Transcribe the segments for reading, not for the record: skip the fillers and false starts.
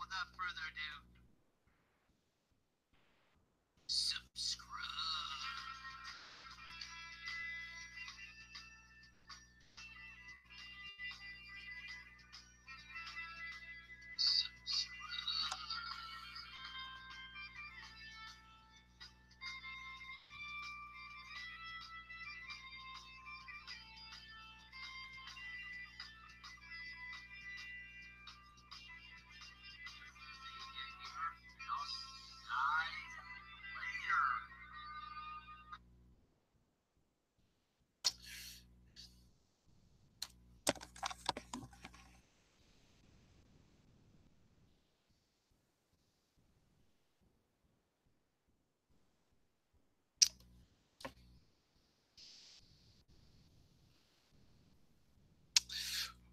without further ado, subscribe.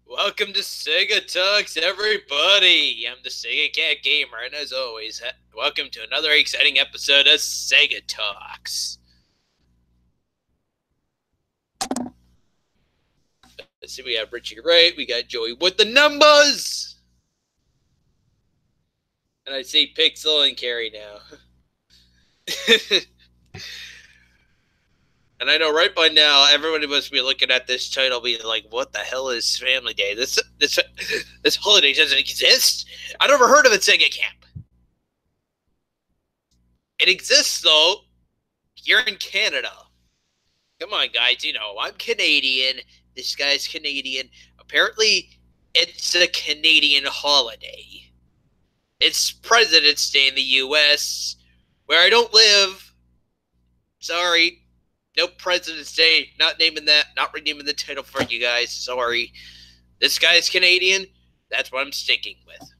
Welcome to Segatalks, everybody! I'm the Sega Cat Gamer, and as always, welcome to another exciting episode of Segatalks. Let's see, we have Richie Wright, we got Joey with the numbers! And I see Pixel and Carrie now. And I know right by now, everybody must be looking at this title being like, what the hell is Family Day? This holiday doesn't exist? I never heard of a Sega Camp. It exists, though, here in Canada. Come on, guys, you know, I'm Canadian. This guy's Canadian. Apparently, it's a Canadian holiday. It's President's Day in the U.S., where I don't live. Sorry. No President's Day. Not naming that. Not renaming the title for you guys. Sorry. This guy's Canadian. That's what I'm sticking with.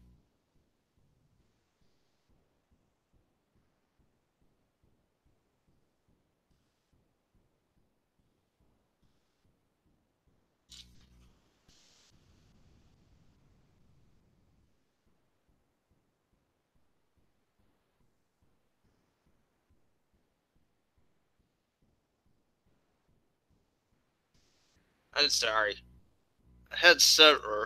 I'm sorry. I had something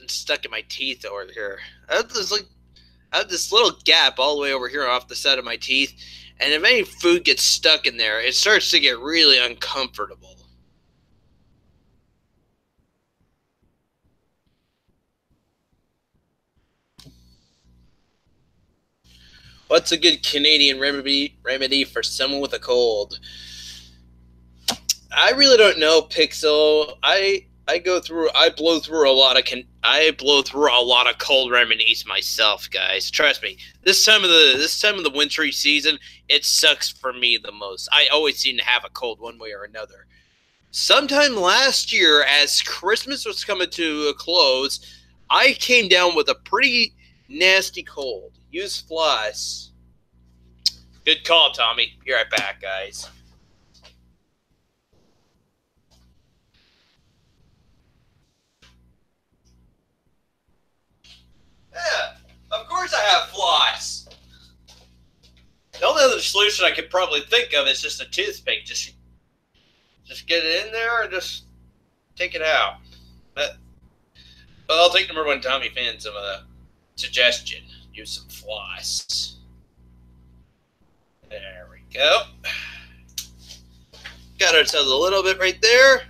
stuck in my teeth over here. I have this little gap all the way over here off the side of my teeth, and if any food gets stuck in there, it starts to get really uncomfortable. What's a good Canadian remedy for someone with a cold? I really don't know, Pixel. I blow through a lot of cold remedies myself, guys. Trust me. This time of the wintry season, it sucks for me the most. I always seem to have a cold one way or another. Sometime last year, as Christmas was coming to a close, I came down with a pretty nasty cold. Use floss. Good call, Tommy. Be right back, guys. Yeah, of course I have floss. The only other solution I could probably think of is just a toothpick. Just get it in there and just take it out. But I'll take number one Tommy Finn's suggestion. Use some floss. There we go. Got ourselves a little bit right there.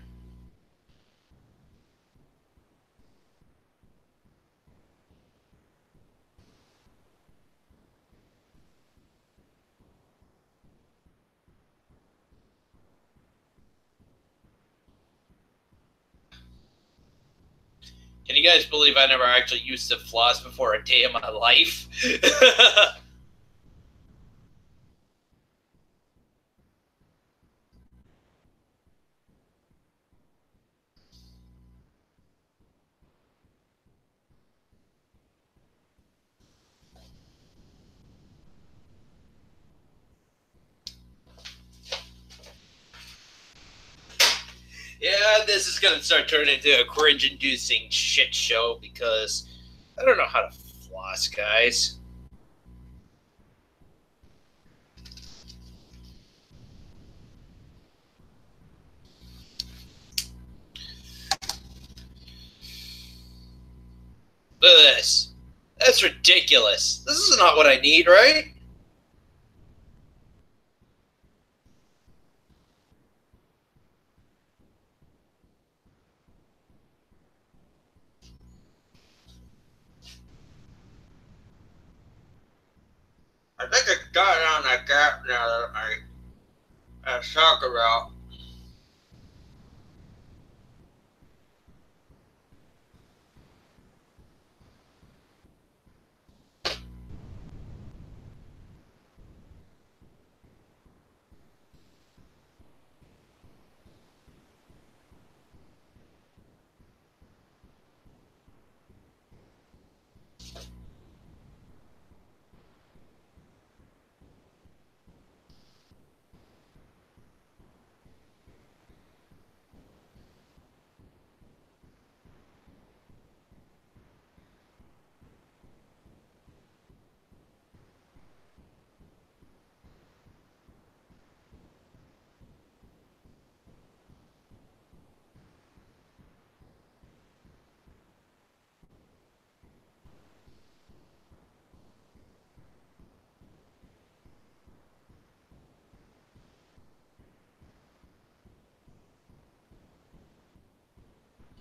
Can you guys believe I never actually used the floss before a day in my life? Yeah, this is going to start turning into a cringe-inducing shit show because I don't know how to floss, guys. Look at this. That's ridiculous. This is not what I need, right? I think I got it on that gap now that I was talking about.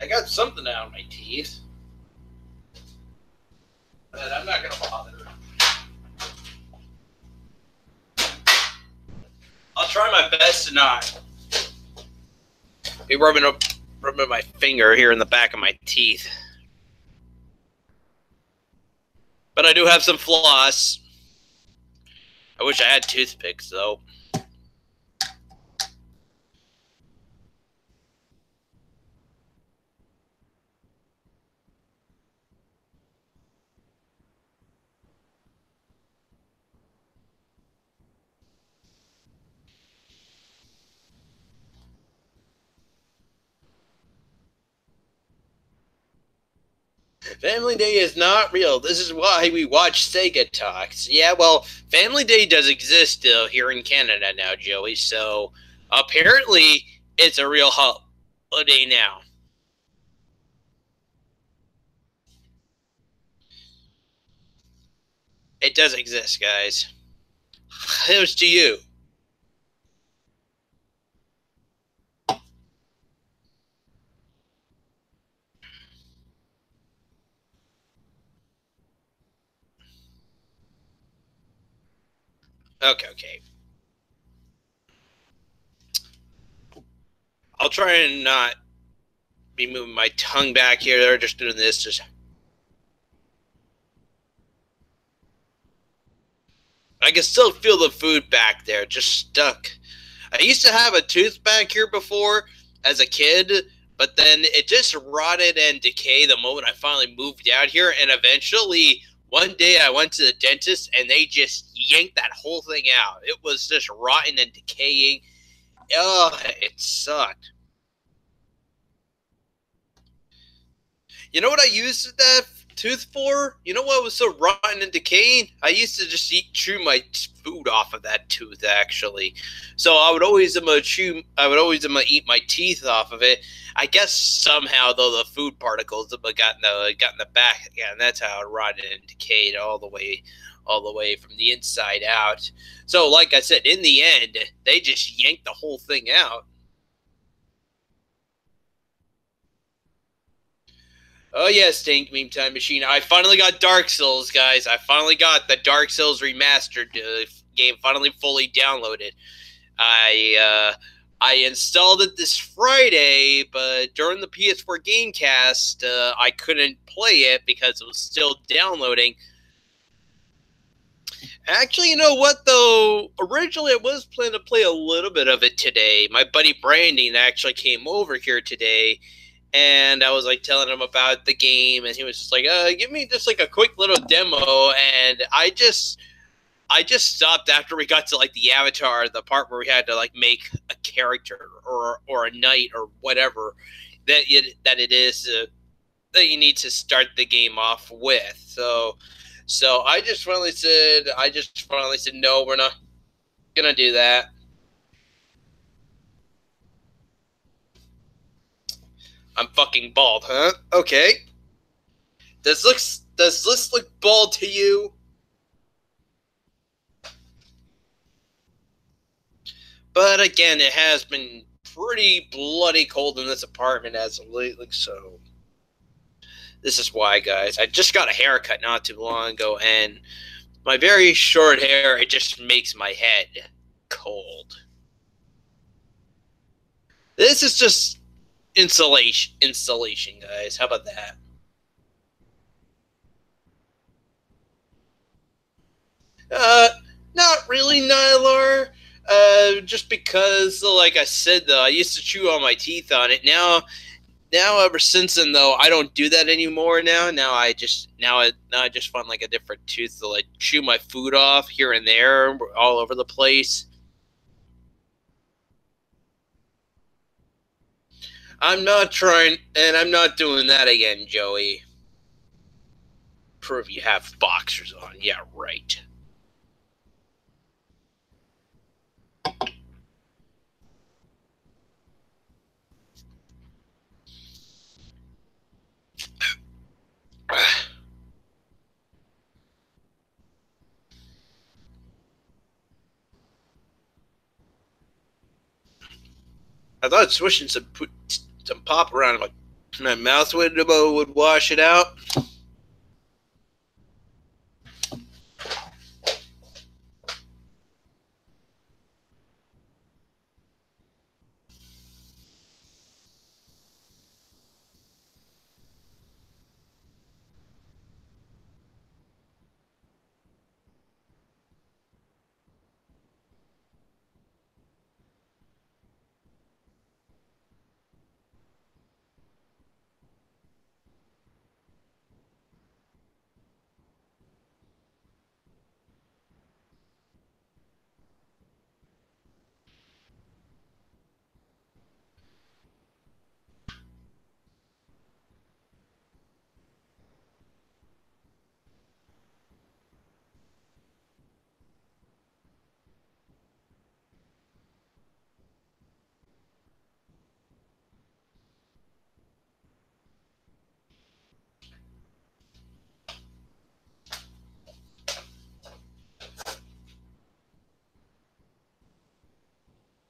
I got something out of my teeth, but I'm not gonna bother. I'll try my best to not be rubbing my finger here in the back of my teeth. But I do have some floss. I wish I had toothpicks though. Family Day is not real. This is why we watch Segatalks. Yeah, well, Family Day does exist still here in Canada now, Joey. So apparently it's a real holiday now. It does exist, guys. Here's to you. Okay, okay. I'll try and not be moving my tongue back here. They're just doing this. Just I can still feel the food back there, just stuck. I used to have a tooth back here before as a kid, but then it just rotted and decayed the moment I finally moved out here. And eventually, one day I went to the dentist and they just yanked that whole thing out. It was just rotten and decaying. Oh, it sucked. You know what I used that tooth for? You know what was so rotten and decaying? I used to just chew my food off of that tooth actually. So I would always eat my teeth off of it. I guess somehow though the food particles got in the back again. That's how it rotted and decayed all the way from the inside out. So like I said, in the end, they just yanked the whole thing out. Oh yeah, Stink Meme Time Machine. I finally got Dark Souls, guys. I finally got the Dark Souls remastered game finally fully downloaded. I installed it this Friday, but during the PS4 Gamecast, I couldn't play it because it was still downloading. Actually, you know what though? Originally, I was planning to play a little bit of it today. My buddy Brandon actually came over here today, and I was like telling him about the game, and he was just like, give me just like a quick little demo." And I just stopped after we got to like the avatar, the part where we had to like make a character or a knight or whatever that it is that you need to start the game off with. So I just finally said no, we're not gonna do that. I'm fucking bald, huh? Okay. Does this look bald to you? But again, it has been pretty bloody cold in this apartment as of lately, so this is why, guys. I just got a haircut not too long ago, and my very short hair, it just makes my head cold. This is just installation, guys. How about that? Uh, Not really, Nylar. Just because, like I said, though, I used to chew all my teeth on it. Now, ever since then, though, I don't do that anymore. Now I just find like a different tooth to like chew my food off here and there, all over the place. I'm not trying, and I'm not doing that again, Joey. Prove you have boxers on. Yeah, right. I thought swishing some pop around my mouth would wash it out.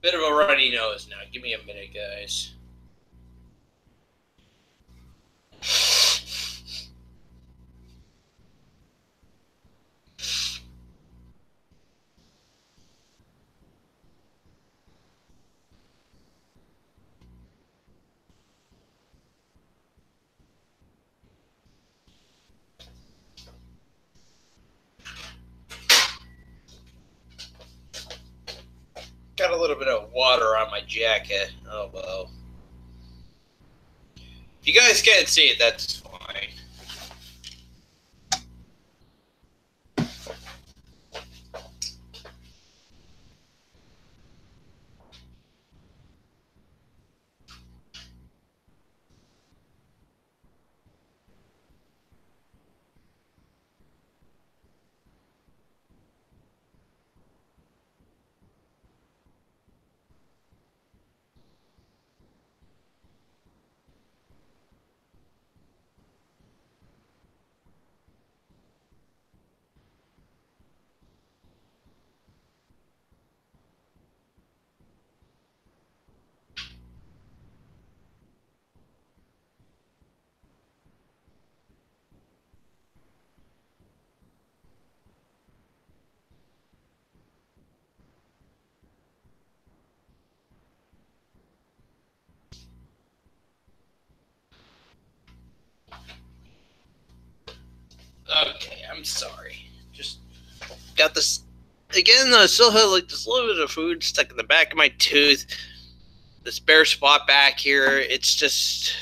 Bit of a runny nose now. Give me a minute, guys. Got a little bit of water on my jacket. Oh well. If you guys can't see it, that's fine. Okay, I'm sorry. Just got this again. I still have like this little bit of food stuck in the back of my tooth. This bare spot back here. It's just.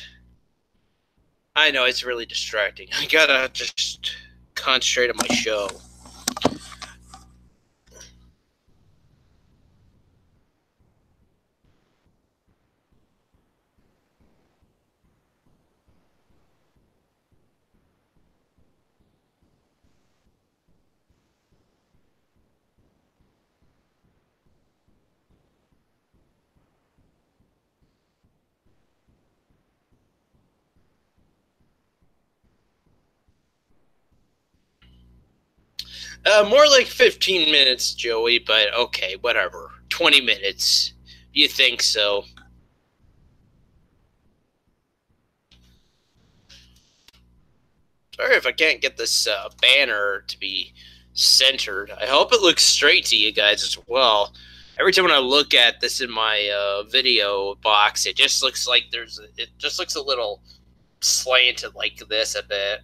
I know it's really distracting. I gotta just concentrate on my show. More like 15 minutes, Joey, but okay, whatever. 20 minutes. You think so? Sorry if I can't get this banner to be centered. I hope it looks straight to you guys as well. Every time when I look at this in my video box, it just looks like it just looks a little slanted like this a bit.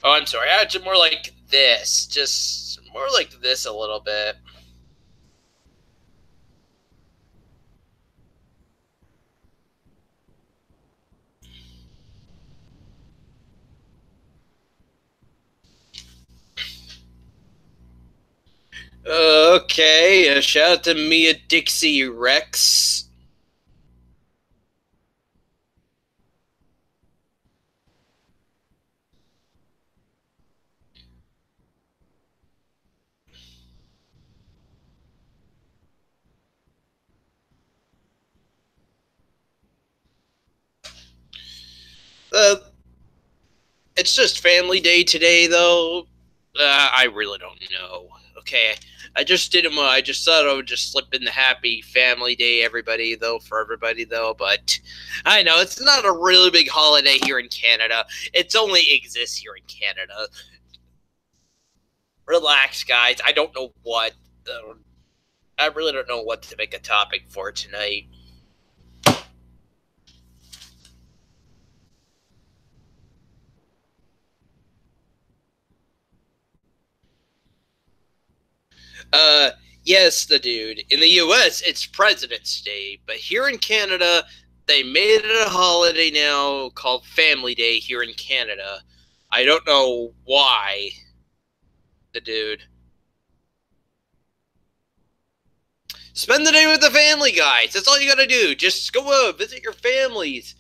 Oh, I'm sorry. Actually, more like this. Just more like this a little bit. Okay, shout out to Mia Dixie Rex. Uh, it's just family day today, though. I really don't know. Okay, I just did them. I just thought I would just slip in the happy family day, everybody though, for everybody though. But I know it's not a really big holiday here in Canada. It's only exists here in Canada. Relax, guys. I don't know what. I really don't know what to make a topic for tonight. Uh, yes, the dude. In the U.S., it's President's Day, but here in Canada, they made it a holiday now called Family Day here in Canada. I don't know why, the dude. Spend the day with the family, guys. That's all you gotta do. Just go out, visit your families.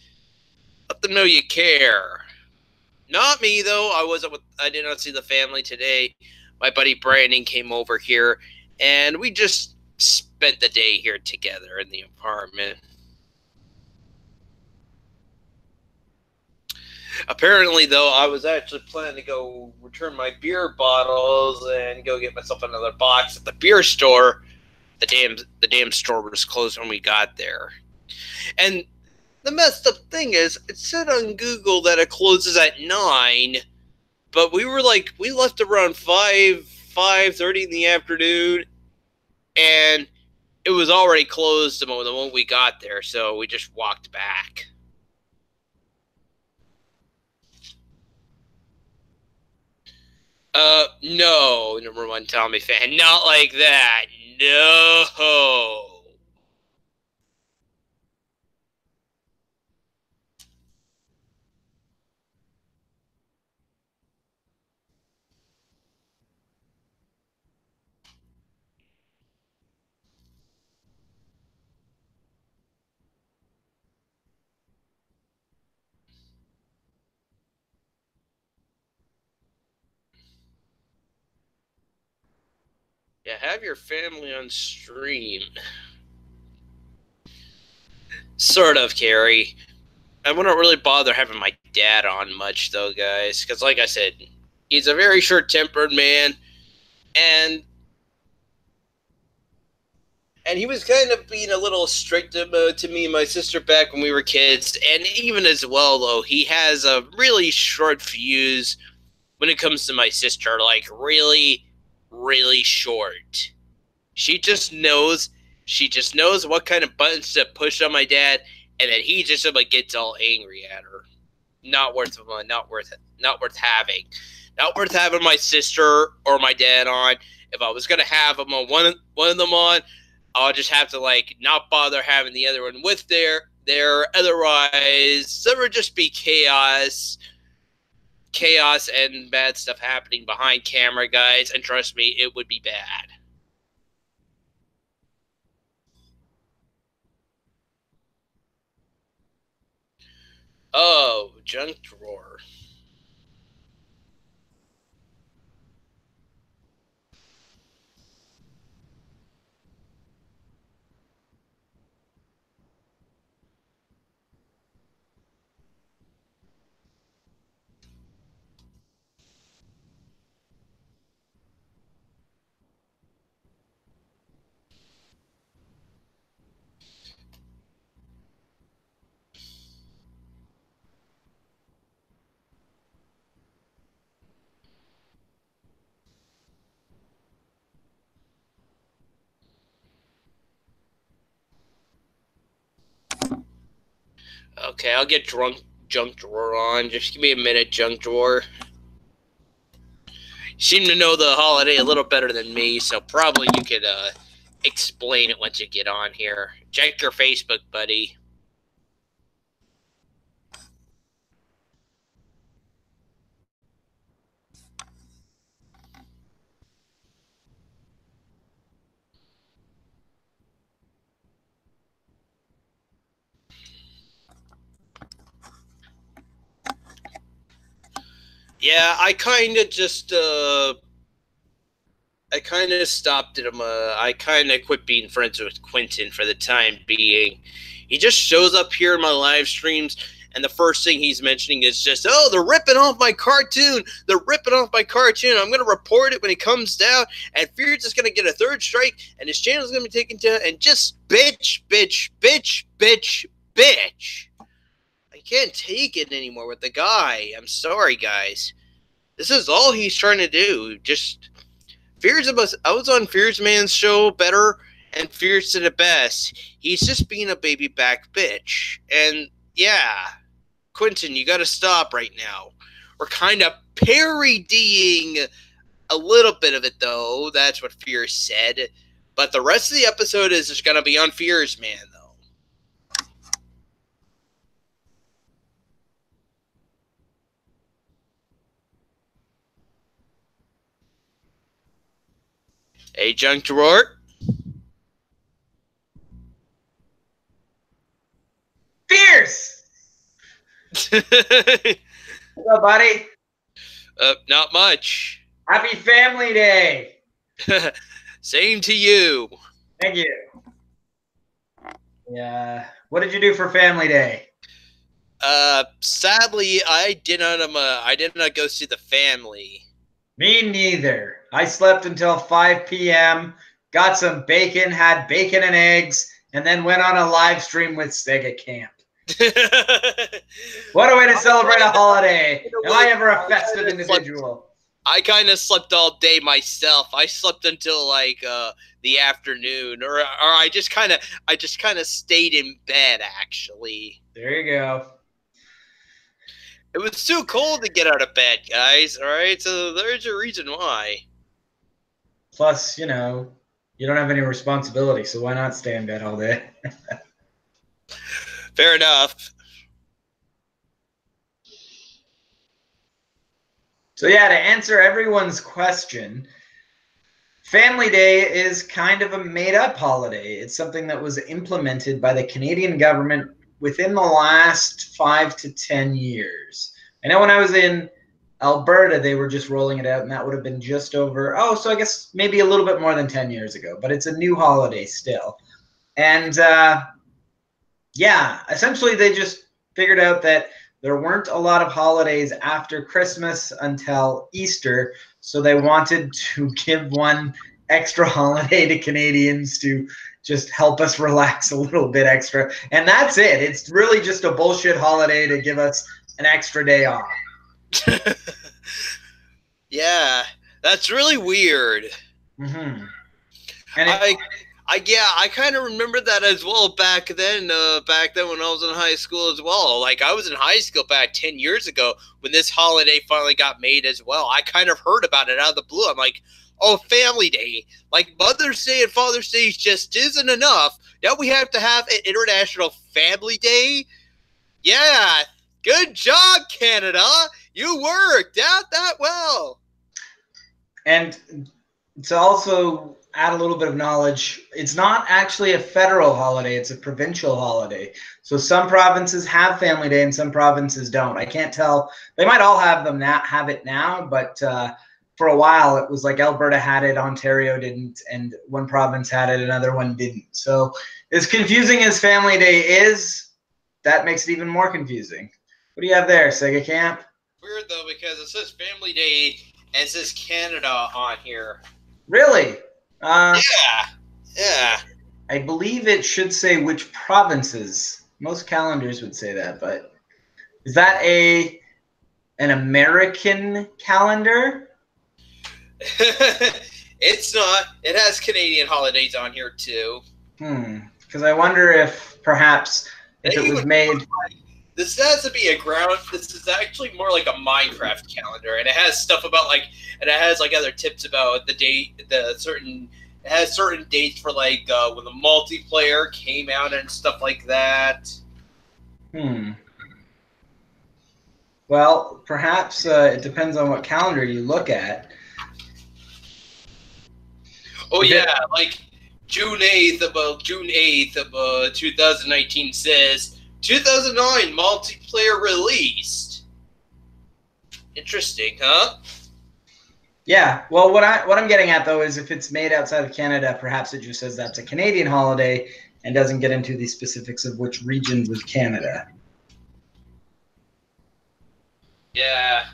Let them know you care. Not me though. I did not see the family today. My buddy Brandon came over here, and we just spent the day here together in the apartment. Apparently, though, I was actually planning to go return my beer bottles and go get myself another box at the beer store. The damn store was closed when we got there. And the messed up thing is, it said on Google that it closes at 9, but we left around 5:30 in the afternoon, and it was already closed the moment we got there. So we just walked back. No, number one Tommy fan. Not like that. No. Yeah, have your family on stream. Sort of, Carrie. I wouldn't really bother having my dad on much, though, guys. Because, like I said, he's a very short tempered man. And and he was kind of being a little strict to me and my sister back when we were kids. And even as well, though, he has a really short fuse when it comes to my sister. Like, really, really short. She just knows. She just knows what kind of buttons to push on my dad, and then he just like gets all angry at her. Not worth not worth having. Not worth having my sister or my dad on. If I was gonna have them on one of them on, I'll just have to like not bother having the other one with there. Otherwise, there would just be chaos and bad stuff happening behind camera, guys. And trust me, it would be bad. Oh, junk drawer. Okay, I'll get junk drawer on. Just give me a minute, junk drawer. You seem to know the holiday a little better than me, so probably you could explain it once you get on here. Check your Facebook, buddy. Yeah, I kind of just I kind of stopped at him. I kind of quit being friends with Quentin for the time being. He just shows up here in my live streams, and the first thing he's mentioning is just, "Oh, they're ripping off my cartoon. They're ripping off my cartoon. I'm gonna report it when it comes down, and Fears is gonna get a third strike, and his channel's gonna be taken down." And just bitch, bitch, bitch, bitch, bitch. I can't take it anymore with the guy. I'm sorry, guys. This is all he's trying to do. Just I was on Fears Man's show, Better and Fears to the Best. He's just being a baby back bitch. And yeah, Quentin, you gotta stop right now. We're kind of parodying a little bit of it, though. That's what Fears said. But the rest of the episode is just gonna be on Fears Man, though. Hey, Junk Drawer. Fierce! What's up, buddy? Not much. Happy Family Day! Same to you. Thank you. Yeah. What did you do for Family Day? Sadly, I did not go see the family. Me neither. I slept until 5 p.m., got some bacon, had bacon and eggs, and then went on a live stream with Sega Camp. What a way to celebrate a holiday! Am I ever a festive individual? I kind of slept all day myself. I slept until like the afternoon, or I just kind of stayed in bed. Actually, there you go. It was too cold to get out of bed, guys. All right, so there's a reason why. Plus, you know, you don't have any responsibility, so why not stay in bed all day? Fair enough. So yeah, to answer everyone's question, Family Day is kind of a made-up holiday. It's something that was implemented by the Canadian government within the last 5 to 10 years. I know when I was in Alberta, they were just rolling it out, and that would have been just over, so I guess maybe a little bit more than 10 years ago, but it's a new holiday still. And yeah, essentially they just figured out that there weren't a lot of holidays after Christmas until Easter, so they wanted to give one extra holiday to Canadians to just help us relax a little bit extra. And that's it. It's really just a bullshit holiday to give us an extra day off. Yeah, that's really weird. Mm-hmm. And I kind of remember that as well back then when I was in high school as well. Like, I was in high school back 10 years ago when this holiday finally got made as well. I kind of heard about it out of the blue. I'm like, oh, Family Day. Like, Mother's Day and Father's Day just isn't enough. Now we have to have an International Family Day? Yeah, good job, Canada. You worked out that well. And to also add a little bit of knowledge, it's not actually a federal holiday, it's a provincial holiday. So some provinces have Family Day and some provinces don't. I can't tell. They might all have it now, but for a while it was like Alberta had it, Ontario didn't, and one province had it, another one didn't. So as confusing as Family Day is, that makes it even more confusing. What do you have there, Sega Camp? Weird though, because it says Family Day and it says Canada on here. Really? Yeah. I believe it should say which provinces. Most calendars would say that, but is that an American calendar? It's not. It has Canadian holidays on here too. Because I wonder if perhaps if it was made. This has to be a ground. This is actually more like a Minecraft calendar, and it has stuff about like, and it has like other tips about the date, the certain. It has certain dates for like when the multiplayer came out and stuff like that. Well, perhaps it depends on what calendar you look at. Oh yeah, like June 8th of 2019 says 2009 multiplayer released. Interesting, huh? Yeah. Well, what I'm getting at though is if it's made outside of Canada, perhaps it just says that's a Canadian holiday and doesn't get into the specifics of which regions of Canada. Yeah.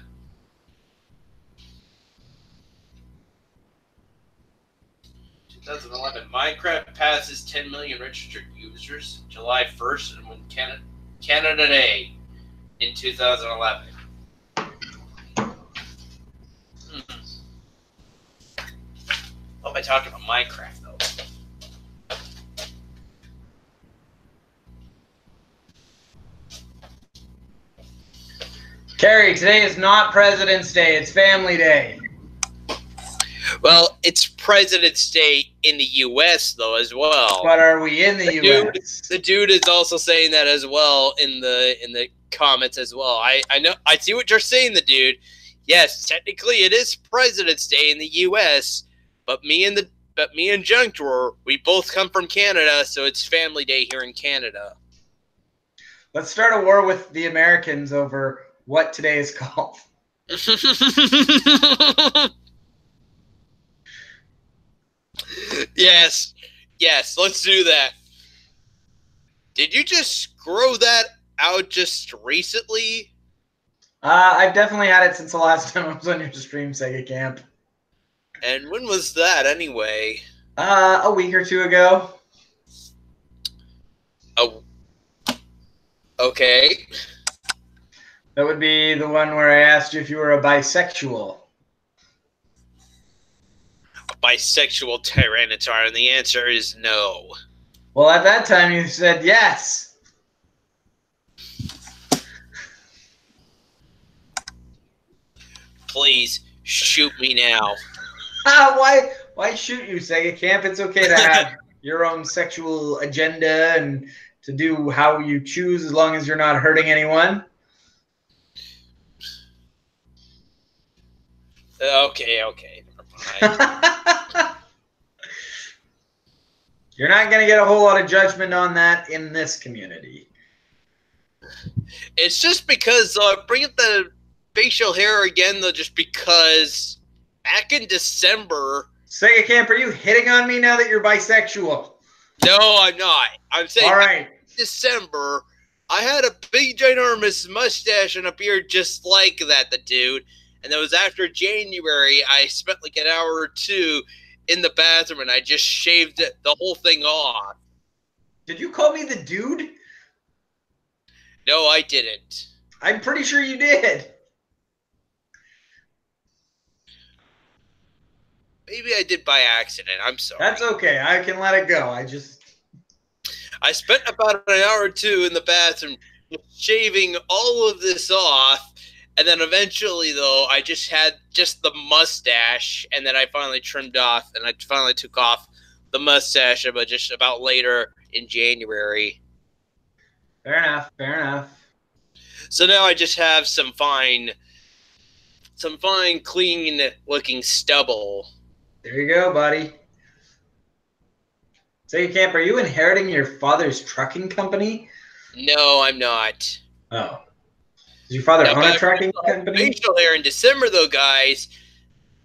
Minecraft passes 10 million registered users July 1st and won Canada Day in 2011. What am I talking about Minecraft though? Carrie, today is not President's Day, it's Family Day. Well, it's President's Day in the U.S. though as well. But are we in the U.S.? The dude is also saying that as well in the comments as well. I know, I see what you're saying, the dude. Yes, technically it is President's Day in the U.S., but me and Junk Drawer, we both come from Canada, so it's Family Day here in Canada. Let's start a war with the Americans over what today is called. Yes, let's do that. Did you just grow that out just recently? I've definitely had it since the last time I was on your stream, Sega Camp. And when was that anyway? A week or two ago. Oh, okay. That would be the one where I asked you if you were a bisexual. A bisexual Tyranitar, and the answer is no. Well, at that time you said yes. Please shoot me now. Why shoot you, Sega Camp? It's okay to have your own sexual agenda and to do how you choose as long as you're not hurting anyone. Okay, never mind. You're not going to get a whole lot of judgment on that in this community. It's just because, bring up the facial hair again, though, just because back in December... Sega Camp, are you hitting on me now that you're bisexual? No, I'm not. I'm saying all right. Back in December, I had a big, ginormous mustache and a beard just like that, the dude. And that was after January, I spent like an hour or two in the bathroom and I just shaved the whole thing off. Did you call me the dude? No, I didn't. I'm pretty sure you did. Maybe I did by accident. I'm sorry. That's okay. I can let it go. I spent about an hour or two in the bathroom shaving all of this off. And then eventually, though, I just had just the mustache, and then I finally trimmed off, and I finally took off the mustache about later in January. Fair enough. Fair enough. So now I just have some fine, clean-looking stubble. There you go, buddy. Sega Camp, are you inheriting your father's trucking company? No, I'm not. Oh. Does your father own a trucking company? Facial hair in December, though, guys.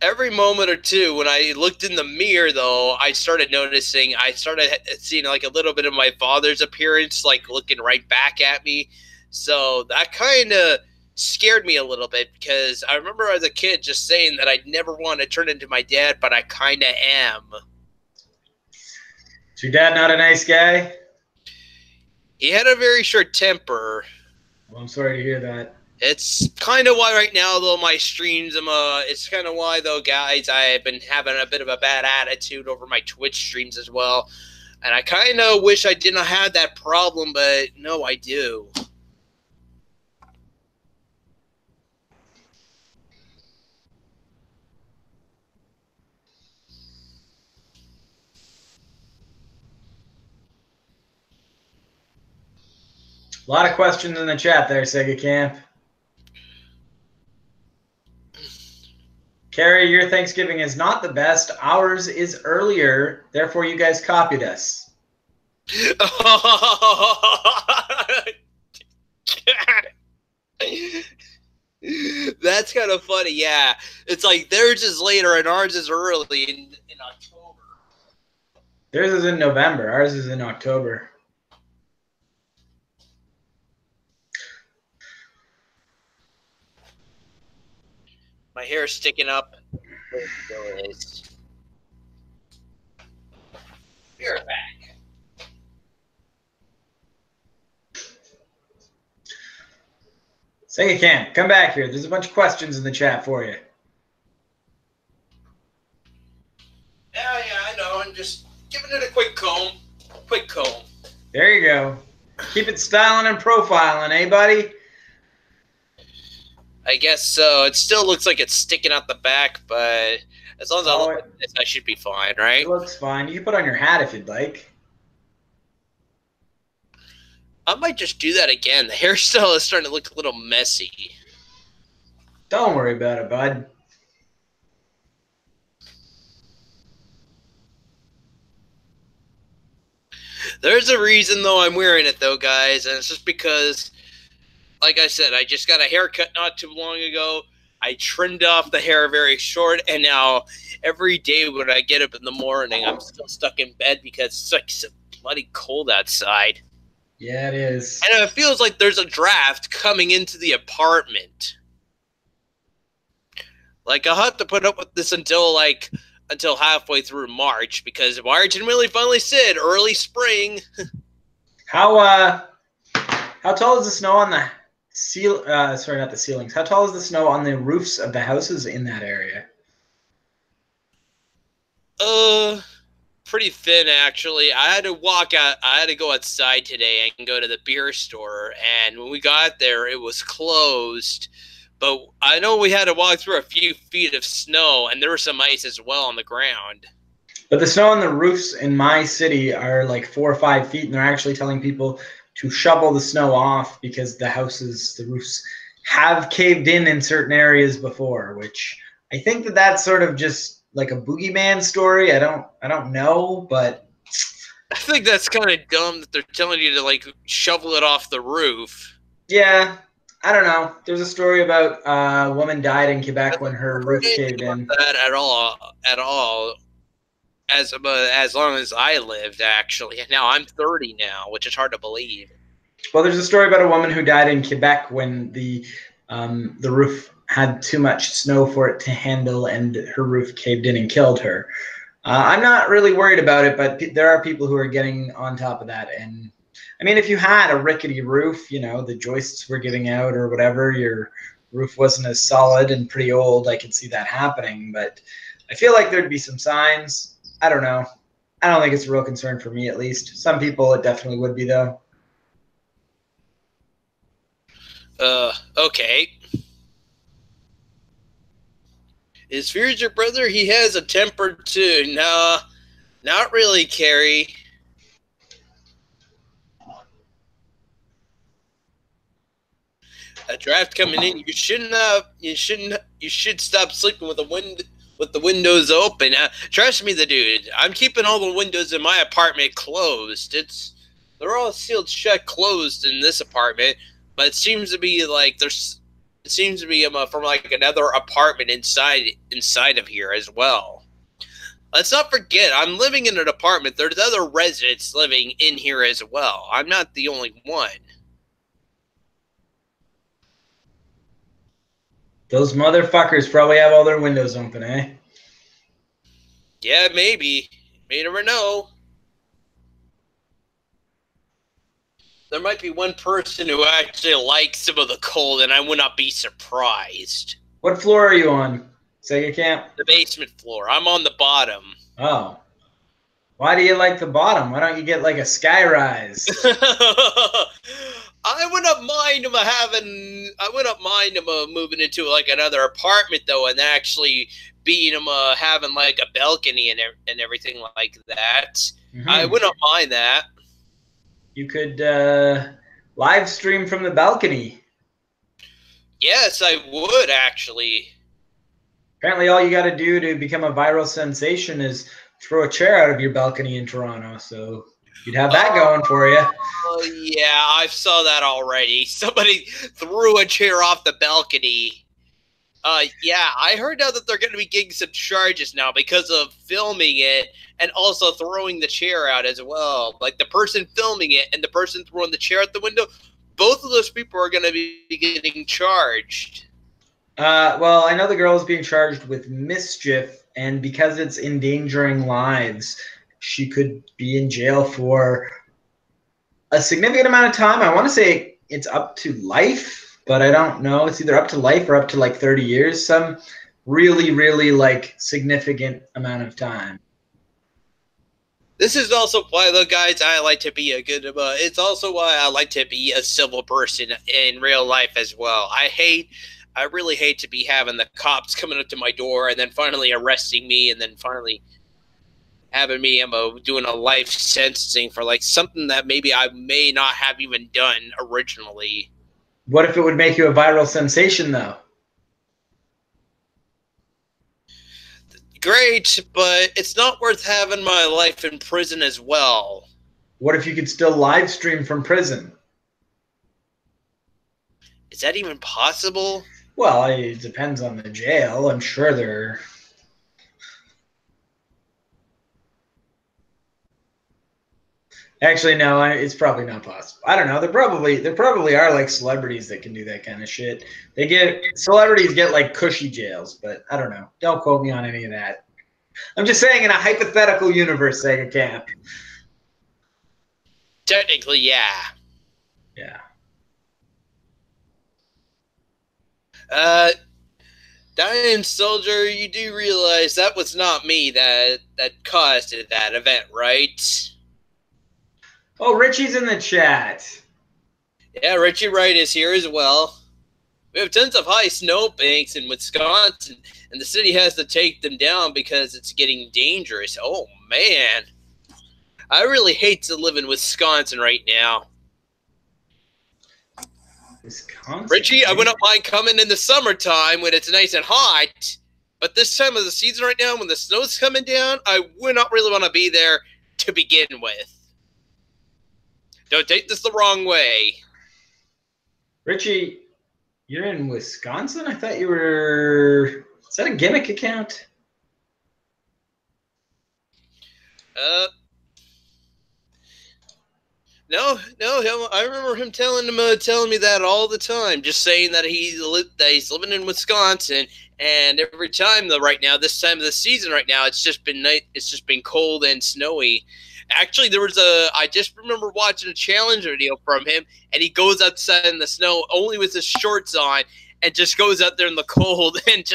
Every moment or two, when I looked in the mirror, though, I started seeing like a little bit of my father's appearance, like looking right back at me. So that kind of scared me a little bit because I remember as a kid just saying that I'd never want to turn into my dad, but I kind of am. Is your dad not a nice guy? He had a very short temper. Well, I'm sorry to hear that. It's kind of why right now, though, my streams, it's kind of why, though, guys, I've been having a bit of a bad attitude over my Twitch streams as well. And I kind of wish I didn't have that problem, but no, I do. A lot of questions in the chat there, Sega Camp. Carrie, your Thanksgiving is not the best. Ours is earlier. Therefore, you guys copied us. That's kind of funny, yeah. It's like theirs is later and ours is early in October. Theirs is in November. Ours is in October. My hair is sticking up. Be right back. Sega Camp, come back here. There's a bunch of questions in the chat for you. Yeah, I know. I'm just giving it a quick comb. Quick comb. There you go. Keep it styling and profiling, eh, buddy? I guess so. It still looks like it's sticking out the back, but as long as I look like this, I should be fine, right? It looks fine. You can put on your hat if you'd like. I might just do that again. The hairstyle is starting to look a little messy. Don't worry about it, bud. There's a reason, though, I'm wearing it, though, guys, and it's just because, like I said, I just got a haircut not too long ago. I trimmed off the hair very short, and now every day when I get up in the morning, I'm still stuck in bed because it's like so bloody cold outside. Yeah, it is. And it feels like there's a draft coming into the apartment. Like, I'll have to put up with this until halfway through March, because Martin really finally said early spring. How tall is the snow on the sorry, not the ceilings. How tall is the snow on the roofs of the houses in that area? Pretty thin, actually. I had to walk out. I had to go outside today and go to the beer store, and when we got there, it was closed. But I know we had to walk through a few feet of snow, and there was some ice as well on the ground. But the snow on the roofs in my city are like 4 or 5 feet, and they're actually telling people to shovel the snow off because the roofs have caved in certain areas before, which I think that's sort of just like a boogeyman story. I don't know, but I think that's kind of dumb that they're telling you to like shovel it off the roof. Yeah, I don't know. There's a story about a woman died in Quebec when her roof caved in. That at all. As long as I lived, actually. Now I'm 30 now, which is hard to believe. Well, there's a story about a woman who died in Quebec when the roof had too much snow for it to handle, and her roof caved in and killed her. I'm not really worried about it, but there are people who are getting on top of that. And I mean, if you had a rickety roof, you know, the joists were giving out or whatever, your roof wasn't as solid and pretty old, I could see that happening. But I feel like there'd be some signs. I don't know. I don't think it's a real concern for me, at least. Some people, it definitely would be, though. Okay. Is Fears your brother? He has a temper too. Nah, not really, Carrie. A draft coming in. You should stop sleeping with the windows open. Trust me, dude. I'm keeping all the windows in my apartment closed. They're all sealed shut, closed in this apartment. But it seems to be like from like another apartment inside of here as well. Let's not forget, I'm living in an apartment. There's other residents living in here as well. I'm not the only one. Those motherfuckers probably have all their windows open, eh? Yeah, maybe. May never know. There might be one person who actually likes some of the cold, and I would not be surprised. What floor are you on, Sega Camp? The basement floor. I'm on the bottom. Oh. Why do you like the bottom? Why don't you get like a sky rise? I wouldn't mind him moving into like another apartment though, and actually being him having like a balcony and everything like that. Mm-hmm. I wouldn't mind that. You could Live stream from the balcony. Yes, I would actually. Apparently, all you got to do to become a viral sensation is throw a chair out of your balcony in Toronto. So you'd have that going for you. Oh, yeah, I saw that already. Somebody threw a chair off the balcony. Yeah, I heard now that they're going to be getting some charges now because of filming it and also throwing the chair out as well. Like the person filming it and the person throwing the chair out the window, both of those people are going to be getting charged. Well, I know the girl is being charged with mischief, and because it's endangering lives, she could be in jail for a significant amount of time. I want to say it's up to life, but I don't know. It's either up to life or up to like 30 years. Some really, really like significant amount of time. This is also why, though, guys, I like to be a good. It's also why I like to be a civil person in real life as well. I really hate to be having the cops coming up to my door and then finally arresting me and then finally having me doing a life sentencing for like something that maybe I may not have even done originally. What if it would make you a viral sensation, though? Great, but it's not worth having my life in prison as well. What if you could still live stream from prison? Is that even possible? Well, it depends on the jail. I'm sure they're. Actually, no, it's probably not possible. I don't know. There probably are like celebrities that can do that kind of shit. Celebrities get like cushy jails, but I don't know. Don't quote me on any of that. I'm just saying in a hypothetical universe, Sega Camp. Technically, yeah. Yeah. Diane Soldier, you do realize that was not me that caused that event, right? Oh, Richie's in the chat. Yeah, Richie Wright is here as well. We have tons of high snowbanks in Wisconsin, and the city has to take them down because it's getting dangerous. Oh, man. I really hate to live in Wisconsin right now. Wisconsin. Richie, I wouldn't mind coming in the summertime when it's nice and hot, but this time of the season right now, when the snow's coming down, I would not really want to be there to begin with. Don't take this the wrong way. Richie, you're in Wisconsin? I thought you were. Is that a gimmick account? No. I remember him telling me that all the time, just saying that he's living in Wisconsin, and every time right now, this time of the season right now, it's just been night. It's just been cold and snowy. Actually, I just remember watching a challenge video from him, and he goes outside in the snow only with his shorts on, and just goes out there in the cold and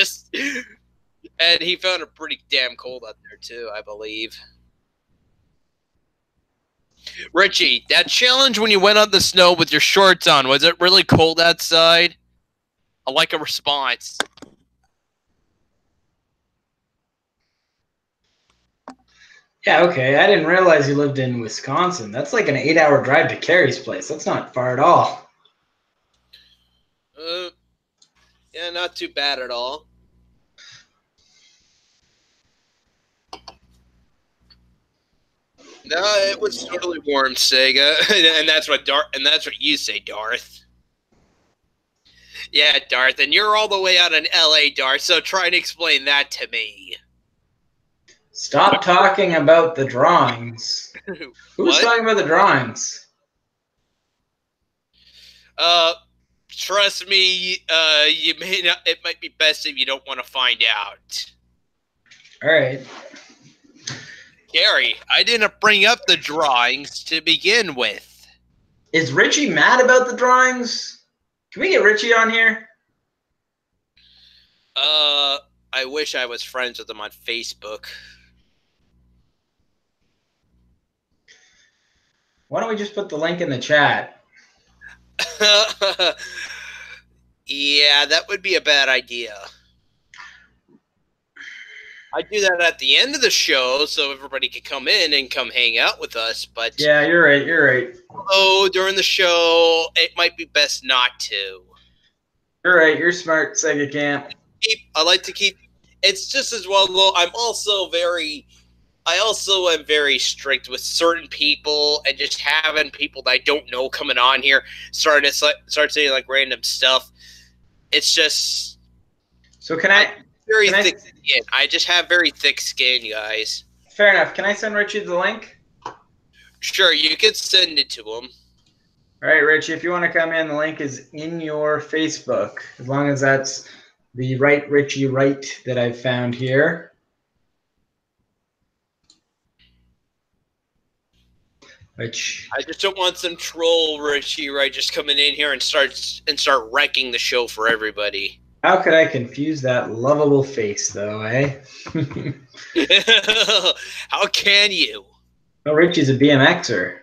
he found it pretty damn cold out there too, I believe. Richie, that challenge when you went on the snow with your shorts on, was it really cold outside? I like a response. Yeah, okay. I didn't realize you lived in Wisconsin. That's like an 8-hour drive to Carrie's place. That's not far at all. Yeah, not too bad at all. No, it was totally warm, Sega, and that's what you say, Darth. Yeah, Darth, and you're all the way out in L.A., Darth. So try and explain that to me. Stop talking about the drawings. Who's talking about the drawings? Trust me, you may not. It might be best if you don't want to find out. All right. Gary, I didn't bring up the drawings to begin with. Is Richie mad about the drawings? Can we get Richie on here? I wish I was friends with him on Facebook. Why don't we just put the link in the chat? Yeah, that would be a bad idea. I do that at the end of the show so everybody can come in and come hang out with us. But Yeah, you're right. You're right. oh, during the show, it might be best not to. You're right. You're smart, Sega Camp. I like to keep. It's just as well though. I also am very strict with certain people and just having people that I don't know coming on here start saying like random stuff. It's just So can I? very Can I? thick skin. I just have very thick skin, guys. Fair enough. Can I send Richie the link? Sure, you can send it to him. All right, Richie. If you want to come in, the link is in your Facebook. As long as that's the right Richie Wright that I've found here. Which I just don't want some troll Richie right just coming in here and start wrecking the show for everybody. how could I confuse that lovable face, though, eh? How can you? Well, Richie's a BMXer.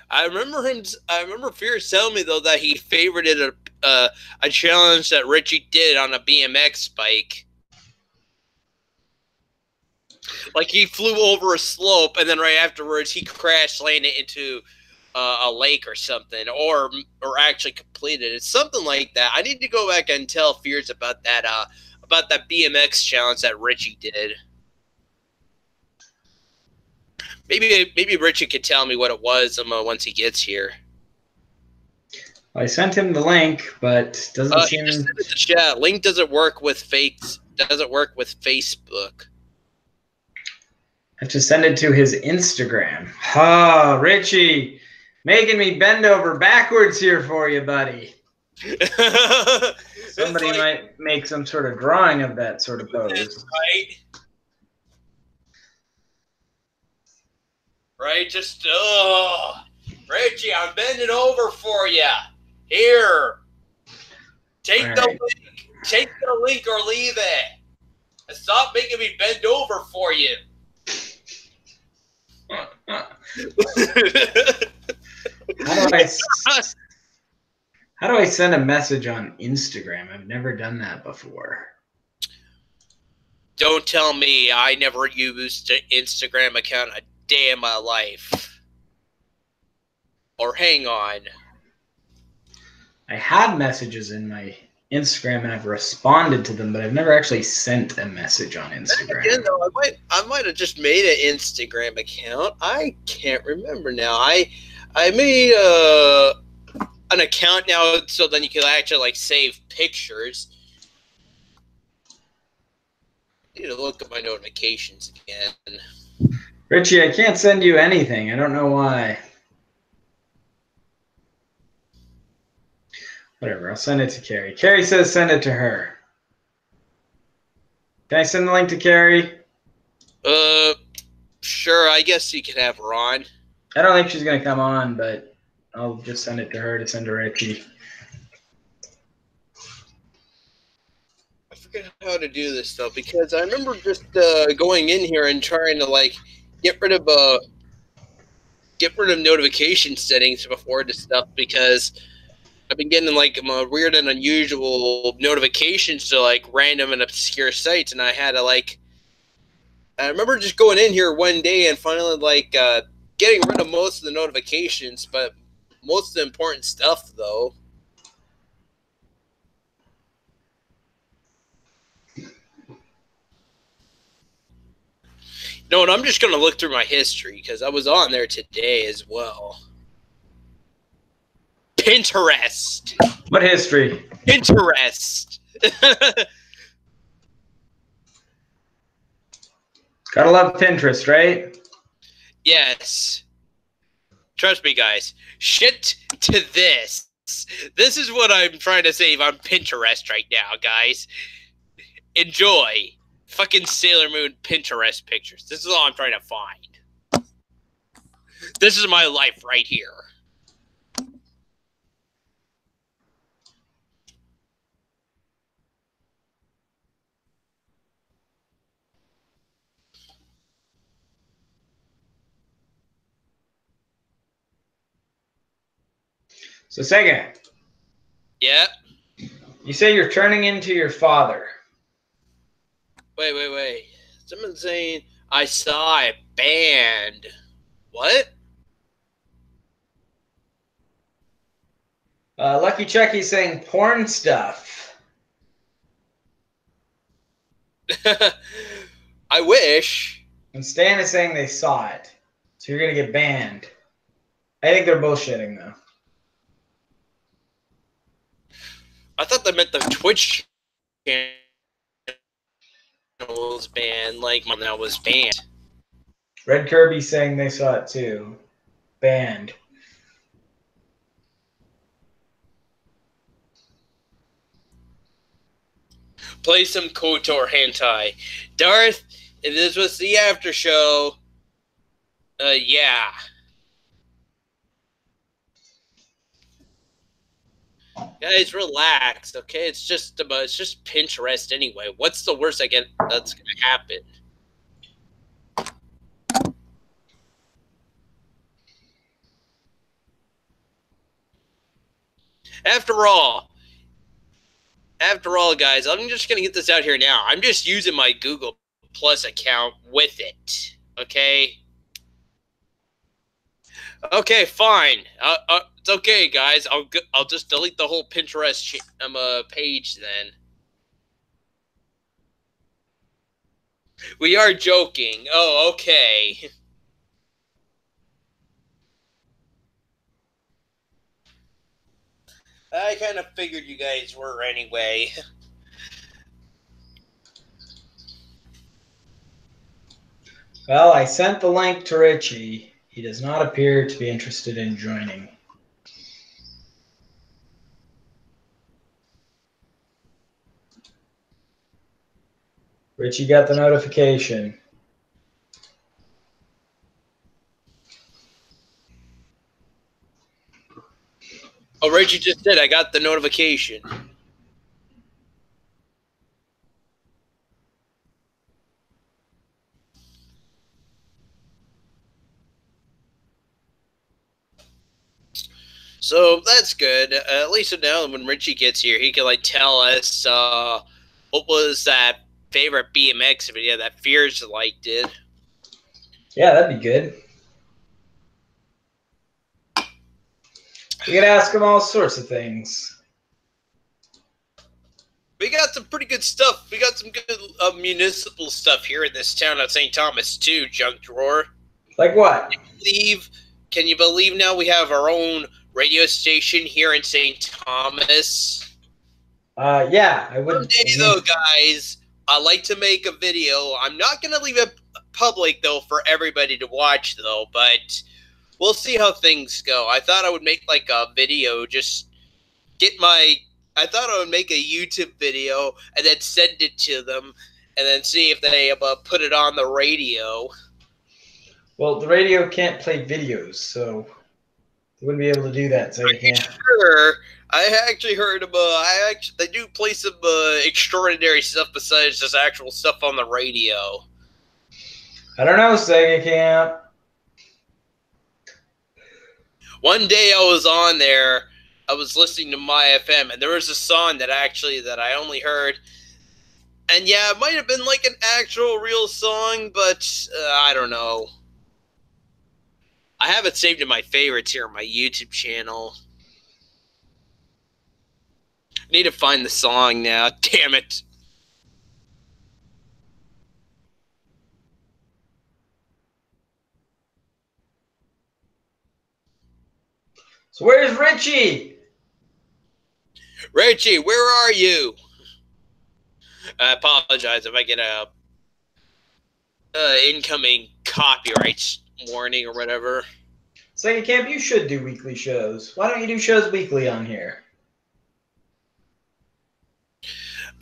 I remember Fierce telling me though that he favorited a challenge that Richie did on a BMX bike. Like he flew over a slope and then right afterwards he crash landed into a lake or something, or actually completed it, something like that. I need to go back and tell Fierce about that BMX challenge that Richie did. Maybe Richie could tell me what it was once he gets here. I sent him the link, but doesn't seem. He just said in the chat, link doesn't work with fakes. Doesn't work with Facebook. I have to send it to his Instagram. Ha, Richie, making me bend over backwards here for you, buddy. Somebody might make some sort of drawing of that sort of pose. Right? Right? Just, Richie, I'm bending over for you. Here. Take the link. Take the link or leave it. And stop making me bend over for you. How do I send a message on Instagram? I've never done that before. Don't tell me I never used an Instagram account a day in my life. Or hang on. I had messages in my Instagram and I've responded to them, but I've never actually sent a message on Instagram. Again, though, I might have just made an Instagram account. I can't remember now. I made an account now so then you can actually like save pictures. I need to look at my notifications again. Richie, I can't send you anything. I don't know why. Whatever, I'll send it to Carrie. Carrie says send it to her. Can I send the link to Carrie? Sure, I guess you can have her on. I don't think she's going to come on, but I'll just send it to her to send to Richie. I forget how to do this, though, because I remember just going in here and trying to, like, get rid of notification settings before this stuff, because I've been getting like weird and unusual notifications to like random and obscure sites, and I had to like. I remember just going in here one day and finally like getting rid of most of the notifications, but most of the important stuff though. No, and I'm just gonna look through my history because I was on there today as well. Pinterest. What history? Pinterest. Gotta love Pinterest, right? Yes. Trust me, guys. Shit to this. This is what I'm trying to save on Pinterest right now, guys. Enjoy. Fucking Sailor Moon Pinterest pictures. This is all I'm trying to find. This is my life right here. So, Sega. Yeah. You say you're turning into your father. Wait. Someone's saying I saw a band. What? Lucky Chucky's saying porn stuff. I wish. And Stan is saying they saw it. So you're going to get banned. I think they're bullshitting, though. I thought they meant the Twitch channel was banned, like when that was banned. Red Kirby saying they saw it too. Banned. Play some KOTOR hentai. Darth, if this was the after show, yeah. Guys, relax, okay? It's just Pinterest anyway. What's the worst that's gonna happen? After all, guys, I'm just gonna get this out here now. I'm just using my Google Plus account with it. Okay. Okay, fine. It's okay, guys. I'll just delete the whole Pinterest page then. We are joking. Oh, okay. I kind of figured you guys were anyway. Well, I sent the link to Richie. He does not appear to be interested in joining. Richie got the notification. Oh, Reggie just did. I got the notification. So that's good. At least now when Richie gets here, he can like tell us what was that favorite BMX video that Fears liked did. Yeah, that'd be good. We could ask him all sorts of things. We got some pretty good stuff. We got some good municipal stuff here in this town of St. Thomas too, Junk Drawer. Like what? Can you believe now we have our own radio station here in St. Thomas? Yeah, I would. Someday, though, guys, I like to make a video. I'm not going to leave it public, though, for everybody to watch, though, but we'll see how things go. I thought I would make, like, a video, I thought I would make a YouTube video and then send it to them and then see if they put it on the radio. Well, the radio can't play videos, so they wouldn't be able to do that. So Sure. I actually heard they do play some extraordinary stuff besides just actual stuff on the radio. I don't know, Sega Camp. One day I was on there, I was listening to my FM, and there was a song that I only heard. And yeah, it might have been like an actual real song, but I don't know. I have it saved in my favorites here on my YouTube channel. I need to find the song now. Damn it. So where's Richie? Richie, where are you? I apologize if I get a incoming copyright warning or whatever. Sega Camp, you should do weekly shows. Why don't you do shows weekly on here?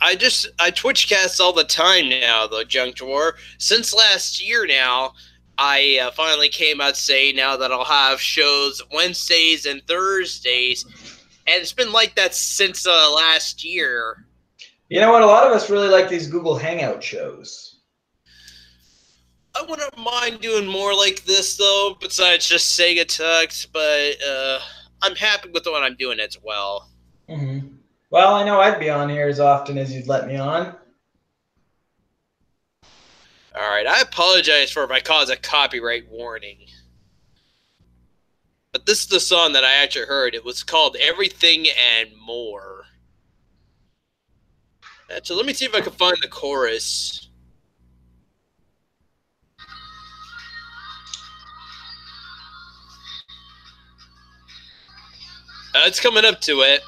I Twitchcast all the time now, though, Junk Drawer. Since last year now, I finally came out saying now that I'll have shows Wednesdays and Thursdays, and it's been like that since last year. You know what? A lot of us really like these Google Hangout shows. I wouldn't mind doing more like this, though, besides just Segatalks, but I'm happy with what I'm doing as well. Mm-hmm. Well, I know I'd be on here as often as you'd let me on. I apologize for if I cause a copyright warning. But this is the song that I actually heard. It was called Everything and More. So let me see if I can find the chorus. It's coming up to it.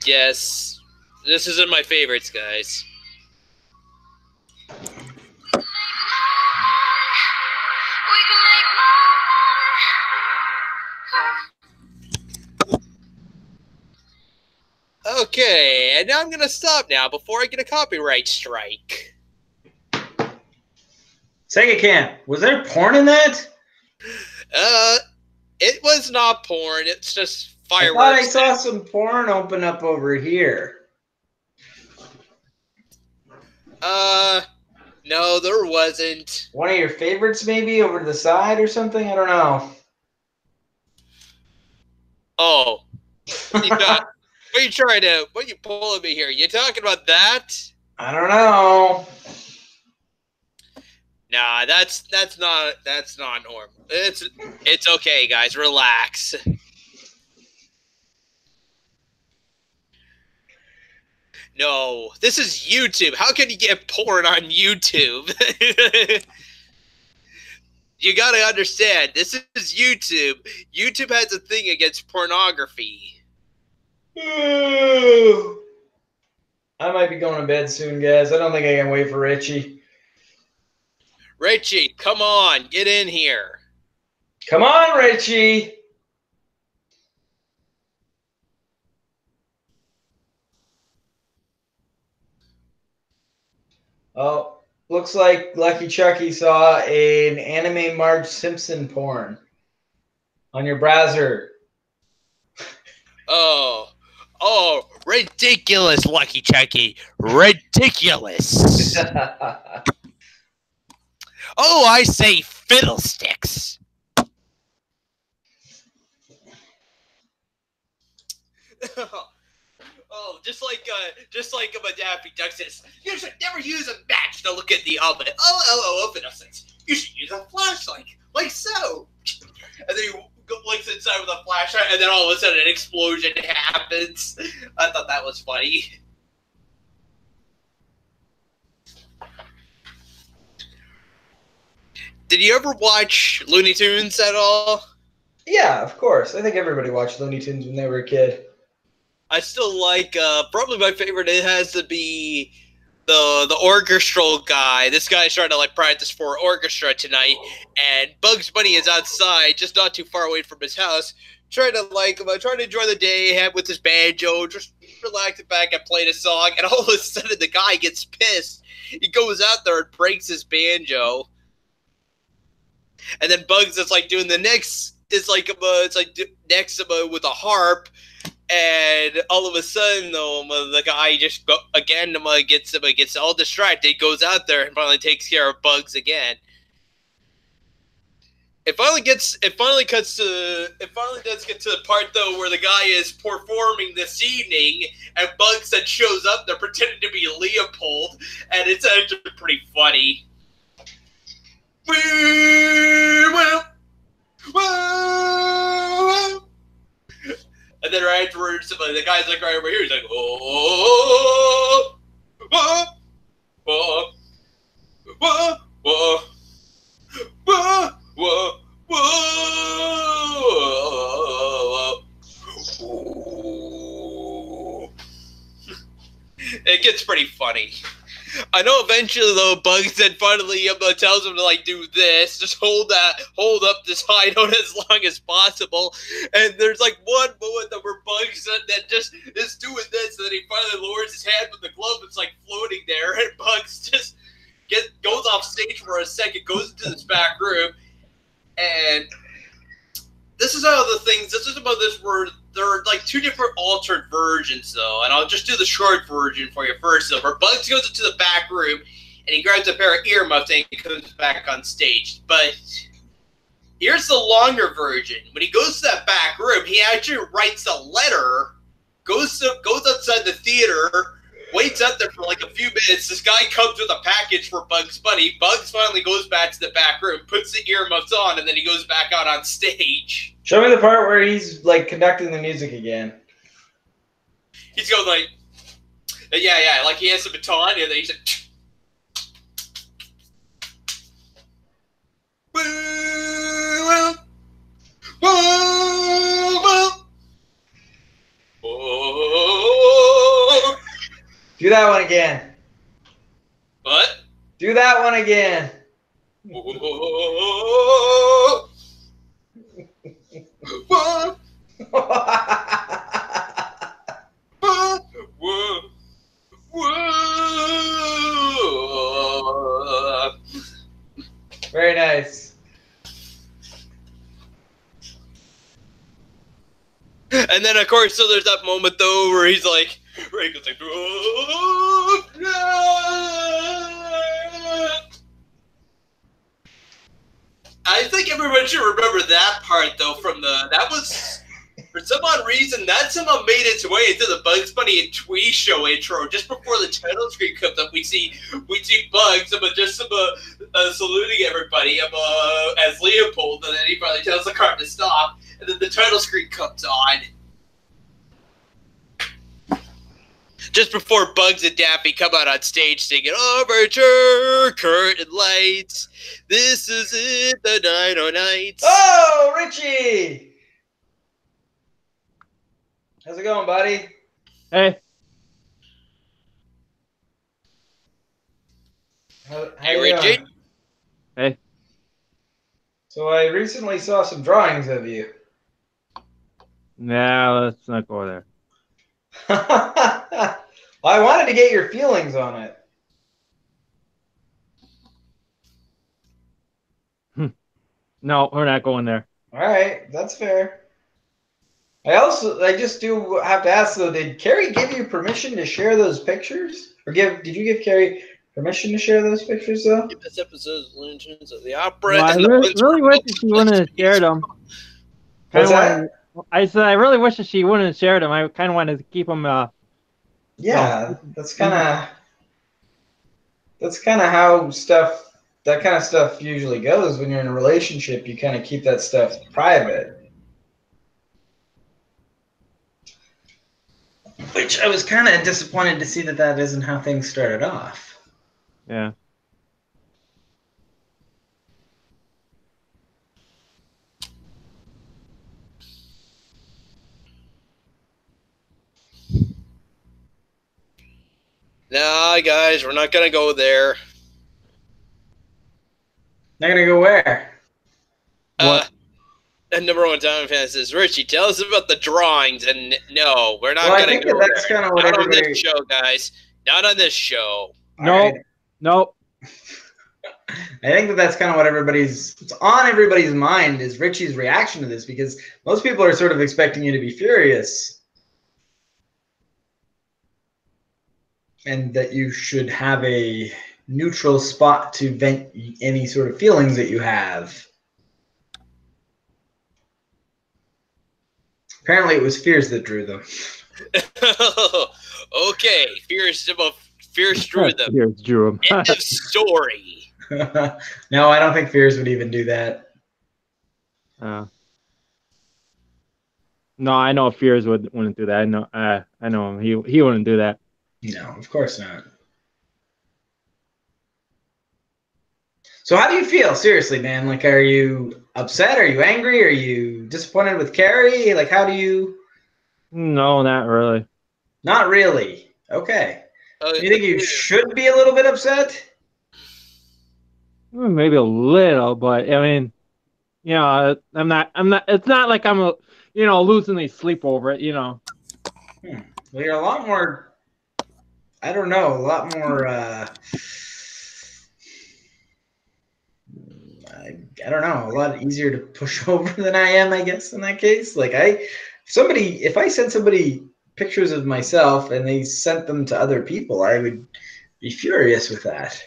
Yes. This isn't my favorites, guys. Okay, and now I'm gonna stop now before I get a copyright strike. Sega Camp, was there porn in that? It was not porn. It's just fireworks. I thought I saw some porn open up over here. No, there wasn't. One of your favorites, maybe over to the side or something. I don't know. Oh, what are you trying to? What are you pulling me here? You talking about that? I don't know. Nah, that's not normal. It's okay, guys. Relax. No, this is YouTube. How can you get porn on YouTube? You gotta understand, this is YouTube. YouTube has a thing against pornography. I might be going to bed soon, guys. I don't think I can wait for Richie. Richie, come on, get in here. Come on, Richie. Oh, looks like Lucky Chucky saw an anime Marge Simpson porn on your browser. Oh, ridiculous, Lucky Chucky. Ridiculous. Oh, I say fiddlesticks. Oh, just like a Daffy Duck says, you should never use a match to look at the oven. Oh, fiddlesticks. You should use a flashlight, like so. And then he looks inside with a flashlight, and then all of a sudden an explosion happens. I thought that was funny. Did you ever watch Looney Tunes at all? Yeah, of course. I think everybody watched Looney Tunes when they were a kid. I still like, probably my favorite, it has to be the orchestral guy. This guy's trying to, like, practice for orchestra tonight, and Bugs Bunny is outside, just not too far away from his house, trying to enjoy the day with his banjo, just relaxing back and playing a song, and all of a sudden the guy gets pissed. He goes out there and breaks his banjo. And then Bugs is, like, doing the next, next with a harp. And all of a sudden, though, the guy just gets all distracted, goes out there, and finally takes care of Bugs again. It finally does get to the part though where the guy is performing this evening, and Bugs then shows up there pretending to be Leopold, and it's actually pretty funny. And then right afterwards, the guy's like right over here. He's like, oh, oh, oh, oh, oh, oh, oh, oh. It gets pretty funny. I know eventually though, Bugs then finally tells him to like do this, just hold up this high note as long as possible. And there's like one moment that where Bugs that just is doing this, and then he finally lowers his hand with the glove. It's like floating there, and Bugs just goes off stage for a second, goes into this back room, and this is about this where there are like two different altered versions though, and I'll just do the short version for you first. So where Bugs goes into the back room and he grabs a pair of earmuffs and he comes back on stage. But here's the longer version. When he goes to that back room, he actually writes a letter, goes outside the theater, waits out there for like a few minutes. This guy comes with a package for Bugs Bunny. Bugs finally goes back to the back room, puts the earmuffs on, and then he goes back out on stage. Show me the part where he's like conducting the music again. He's going like, yeah, like he has a baton, and then he's like, do that one again. What? Do that one again. Very nice. And then, of course, so there's that moment though where he's like, where he goes like, oh, no. I think everyone should remember that part though. That was for some odd reason that somehow made its way into the Bugs Bunny and Twee show intro. Just before the title screen comes up, we see Bugs, saluting everybody, as Leopold, and then he finally tells the car to stop, and then the title screen comes on. Just before Bugs and Daffy come out on stage singing Overture, Curtain Lights, this is it, the night o' nights. Oh, Richie! How's it going, buddy? Hey. How Hey, you Richie. doing? Hey. So I recently saw some drawings of you. Nah, let's not go there. Well, I wanted to get your feelings on it. No, we're not going there. All right, that's fair. I just do have to ask though, did Carrie give you permission to share those pictures? Did you give Carrie permission to share those pictures though? This episode's Legends of the Opera. Well, I and the really wish that she wouldn't have shared them. What's that? I said I really wish that she wouldn't have shared them. I kind of wanted to keep them. Yeah, that's kind of how that kind of stuff usually goes when you're in a relationship. You kind of keep that stuff private. Which I was kind of disappointed to see that isn't how things started off. Yeah. Nah, guys, we're not gonna go there. Not gonna go where? What? Number one Diamond fan says, Richie, tell us about the drawings. And no, we're not gonna go that's there. kind of what Not everybody. on this show, guys. Not on this show. No. Right. No. I think that's kind of what it's on everybody's mind is Richie's reaction to this, because most people are sort of expecting you to be furious and that you should have a neutral spot to vent any sort of feelings that you have. Apparently it was fears that drew them. Okay, Fierce drew them. Here's Drew. End of story. No, I don't think fears would even do that. No, I know Fears wouldn't do that. I know him. He wouldn't do that. No, of course not. So how do you feel? Seriously, man. Like, are you upset? Are you angry? Are you disappointed with Carrie? Like, how do you... No, not really. Not really. Okay. Do you think you should be a little bit upset? Maybe a little, but I mean, I'm not. It's not like I'm, losing any sleep over it. Well, you're a lot more... I don't know. A lot more... I don't know, a lot easier to push over than I am, I guess, in that case. Like, if I sent somebody pictures of myself and they sent them to other people, I would be furious with that.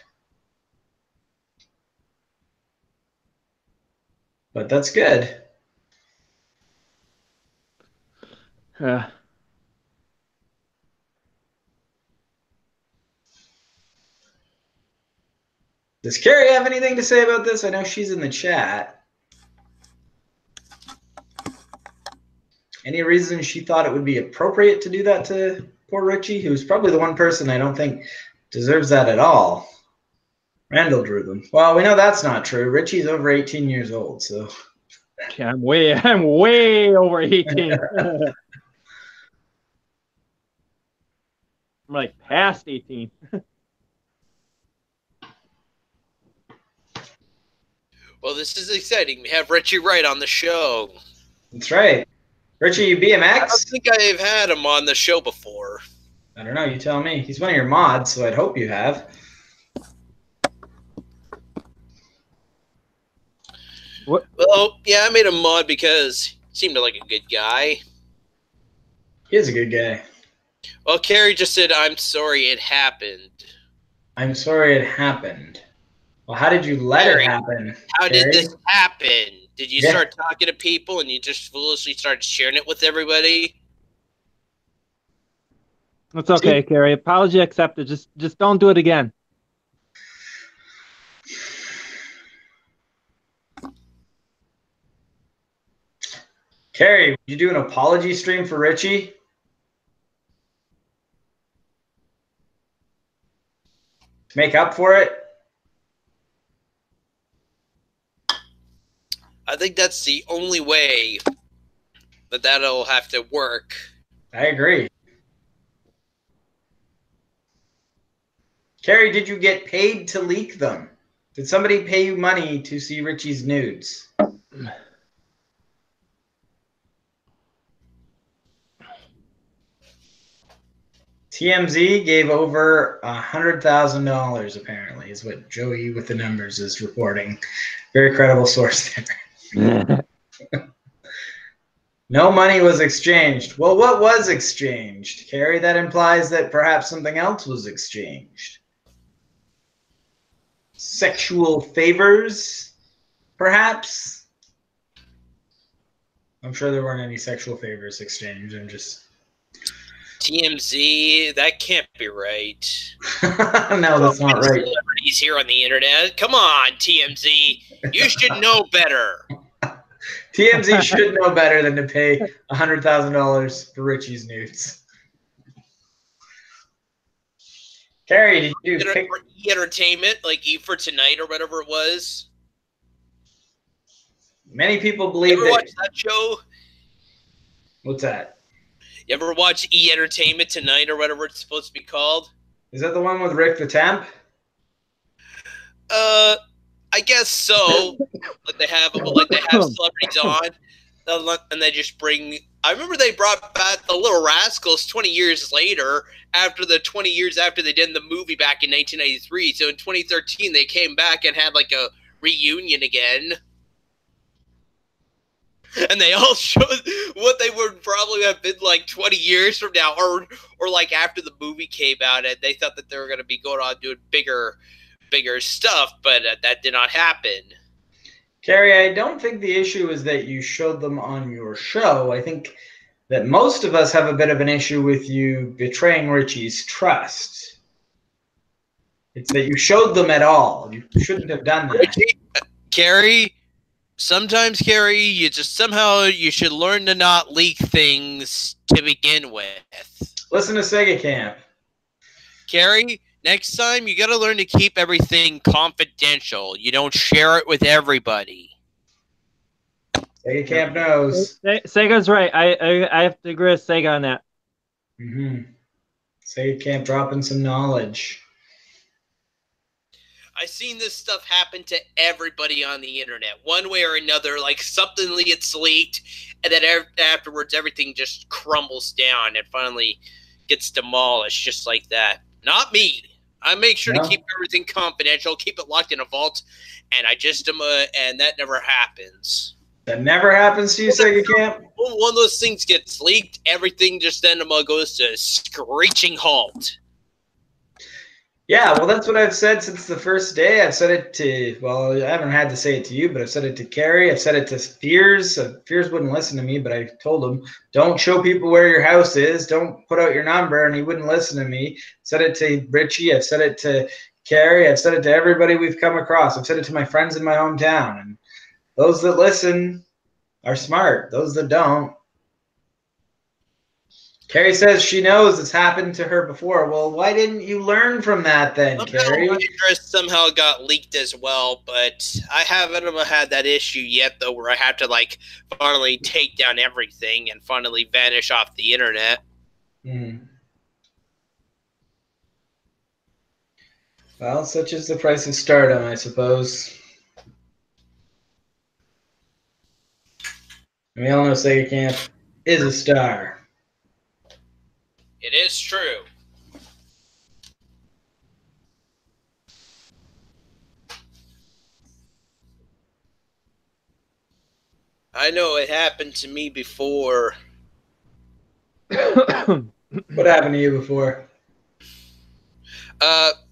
But that's good. Does Carrie have anything to say about this? I know she's in the chat. Any reason she thought it would be appropriate to do that to poor Richie, who's probably the one person I don't think deserves that at all? Randall drew them. Well, we know that's not true. Richie's over 18 years old, so. Yeah, I'm way over 18. I'm like past 18. Well, this is exciting. We have Richie Wright on the show. That's right. Richie, you BMX? I don't think I've had him on the show before. I don't know. You tell me. He's one of your mods, so I'd hope you have. What? Well, yeah, I made him mod because he seemed like a good guy. He is a good guy. Well, Carrie just said, "I'm sorry it happened." I'm sorry it happened. Well, how did you let Carrie, it happen? How Carrie? did this happen? Did you start talking to people and you just foolishly started sharing it with everybody? That's okay, Carrie. Apology accepted. Just don't do it again. Carrie, would you do an apology stream for Richie? To make up for it? I think that's the only way that'll have to work. I agree. Carrie, did you get paid to leak them? Did somebody pay you money to see Richie's nudes? TMZ gave over $100,000, apparently, is what Joey with the numbers is reporting. Very credible source there. No money was exchanged. Well, what was exchanged, Carrie? That implies that perhaps something else was exchanged. Sexual favors, perhaps? I'm sure there weren't any sexual favors exchanged. I'm just... TMZ, that can't be right. No, that's not right. Celebrities here on the internet. Come on, TMZ. You should know better. TMZ should know better than to pay $100,000 for Richie's nudes. Carrie, did you pick E-Entertainment, like Eat for Tonight or whatever it was? Many people believe you ever watch that show? What's that? You ever watch E-Entertainment Tonight or whatever it's supposed to be called? Is that the one with Rick the Temp? I guess so. like they have celebrities on, and they just bring. I remember they brought back the Little Rascals 20 years later, after the 20 years after they did the movie back in 1993. So in 2013, they came back and had like a reunion again. And they all showed what they would probably have been like 20 years from now, or like after the movie came out, and they thought that they were going to be going on doing bigger stuff, but that did not happen. Carrie, I don't think the issue is that you showed them on your show. I think that most of us have a bit of an issue with you betraying Richie's trust. It's that you showed them at all. You shouldn't have done that. Richie, Carrie, sometimes, Carrie, you should learn to not leak things to begin with. Listen to Sega Camp. Carrie, next time you got to learn to keep everything confidential. You don't share it with everybody. Sega Camp knows. Sega's right. I have to agree with Sega on that. Sega Camp dropping some knowledge. I've seen this stuff happen to everybody on the internet, one way or another. Like something gets leaked, and then afterwards everything just crumbles down and finally gets demolished, just like that. Not me. I make sure to keep everything confidential, keep it locked in a vault, and and that never happens. That never happens to you, Sega Camp? When one of those things gets leaked, everything just then goes to a screeching halt. Yeah, well, that's what I've said since the first day. I've said it to, well, I haven't had to say it to you, but I've said it to Carrie. I've said it to Fears. Fears wouldn't listen to me, but I told him, don't show people where your house is. Don't put out your number, and he wouldn't listen to me. Said it to Richie. I've said it to Carrie. I've said it to everybody we've come across. I've said it to my friends in my hometown. And those that listen are smart. Those that don't. Carrie says she knows it's happened to her before. Well, why didn't you learn from that then, Carrie? My address somehow got leaked as well, but I haven't had that issue yet, though, where I have to, like, finally take down everything and finally vanish off the internet. Well, such is the price of stardom, I suppose. We all know Sega Camp is a star. It is true. I know it happened to me before. What happened to you before?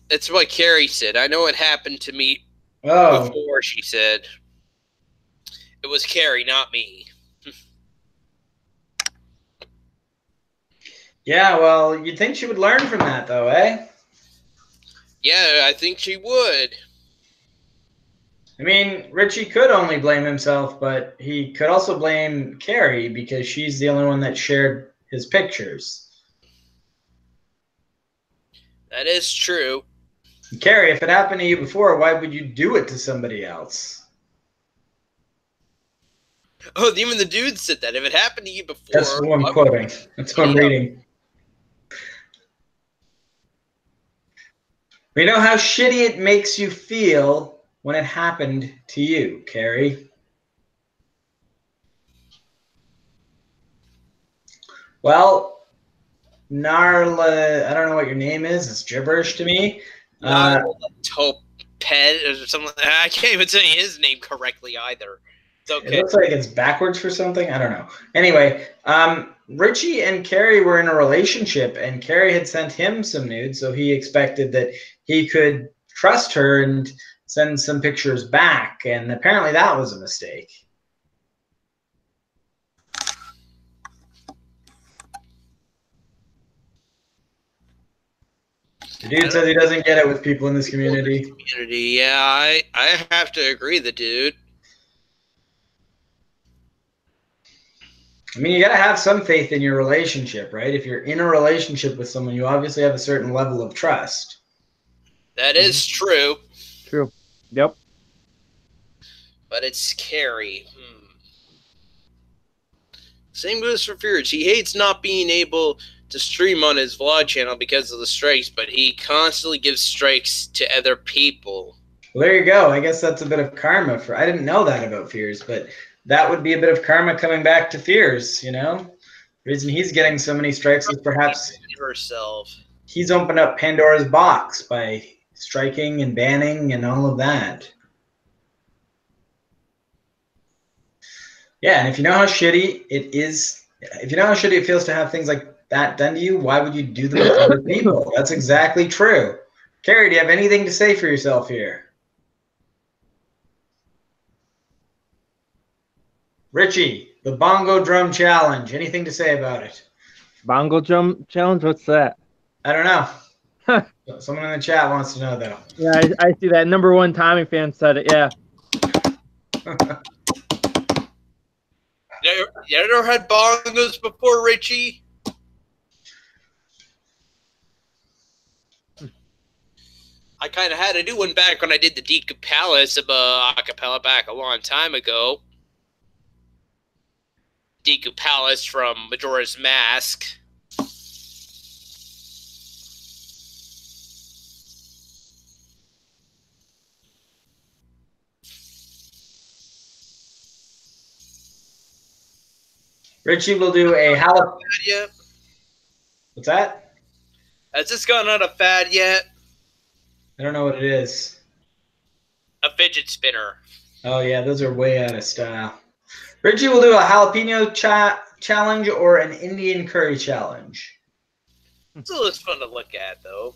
It's what Carrie said. I know it happened to me before, she said. It was Carrie, not me. Yeah, well, you'd think she would learn from that, though, eh? Yeah, I think she would. I mean, Richie could only blame himself, but he could also blame Carrie because she's the only one that shared his pictures. That is true. Carrie, if it happened to you before, why would you do it to somebody else? Oh, even the dude said that. If it happened to you before... That's what I'm quoting. That's what I'm reading. We know how shitty it makes you feel when it happened to you, Carrie. Well, Narla, I don't know what your name is. It's gibberish to me. Topet or something. I can't even say his name correctly either. It's okay. It looks like it's backwards for something. I don't know. Anyway, Richie and Carrie were in a relationship, and Carrie had sent him some nudes, so he expected that he could trust her and send some pictures back, and apparently that was a mistake. The dude says he doesn't get it with people in this community. Yeah, I have to agree, the dude. I mean, you got to have some faith in your relationship, right? If you're in a relationship with someone, you obviously have a certain level of trust. That is true. True. Yep. But it's scary. Same goes for Fears. He hates not being able to stream on his vlog channel because of the strikes, but he constantly gives strikes to other people. Well, there you go. I guess that's a bit of karma for. I didn't know that about Fears, but that would be a bit of karma coming back to Fears, you know? The reason he's getting so many strikes is perhaps he's opened up Pandora's box by striking and banning and all of that. Yeah, and if you know how shitty it is, if you know how shitty it feels to have things like that done to you, why would you do them to other people? That's exactly true. Carrie, do you have anything to say for yourself here? Richie, the bongo drum challenge. Anything to say about it? Bongo drum challenge? What's that? I don't know. Someone in the chat wants to know, though. Yeah, I see that. Number one Tommy fan said it, yeah. You ever had bongos before, Richie? I kind of had to do one back when I did the Deku Palace acapella back a long time ago. Deku Palace from Majora's Mask. Richie will do a jalapeno. What's that? Has this gone out of fad yet? I don't know what it is. A fidget spinner. Oh, yeah, those are way out of style. Richie will do a jalapeno challenge or an Indian curry challenge. It's always fun to look at, though.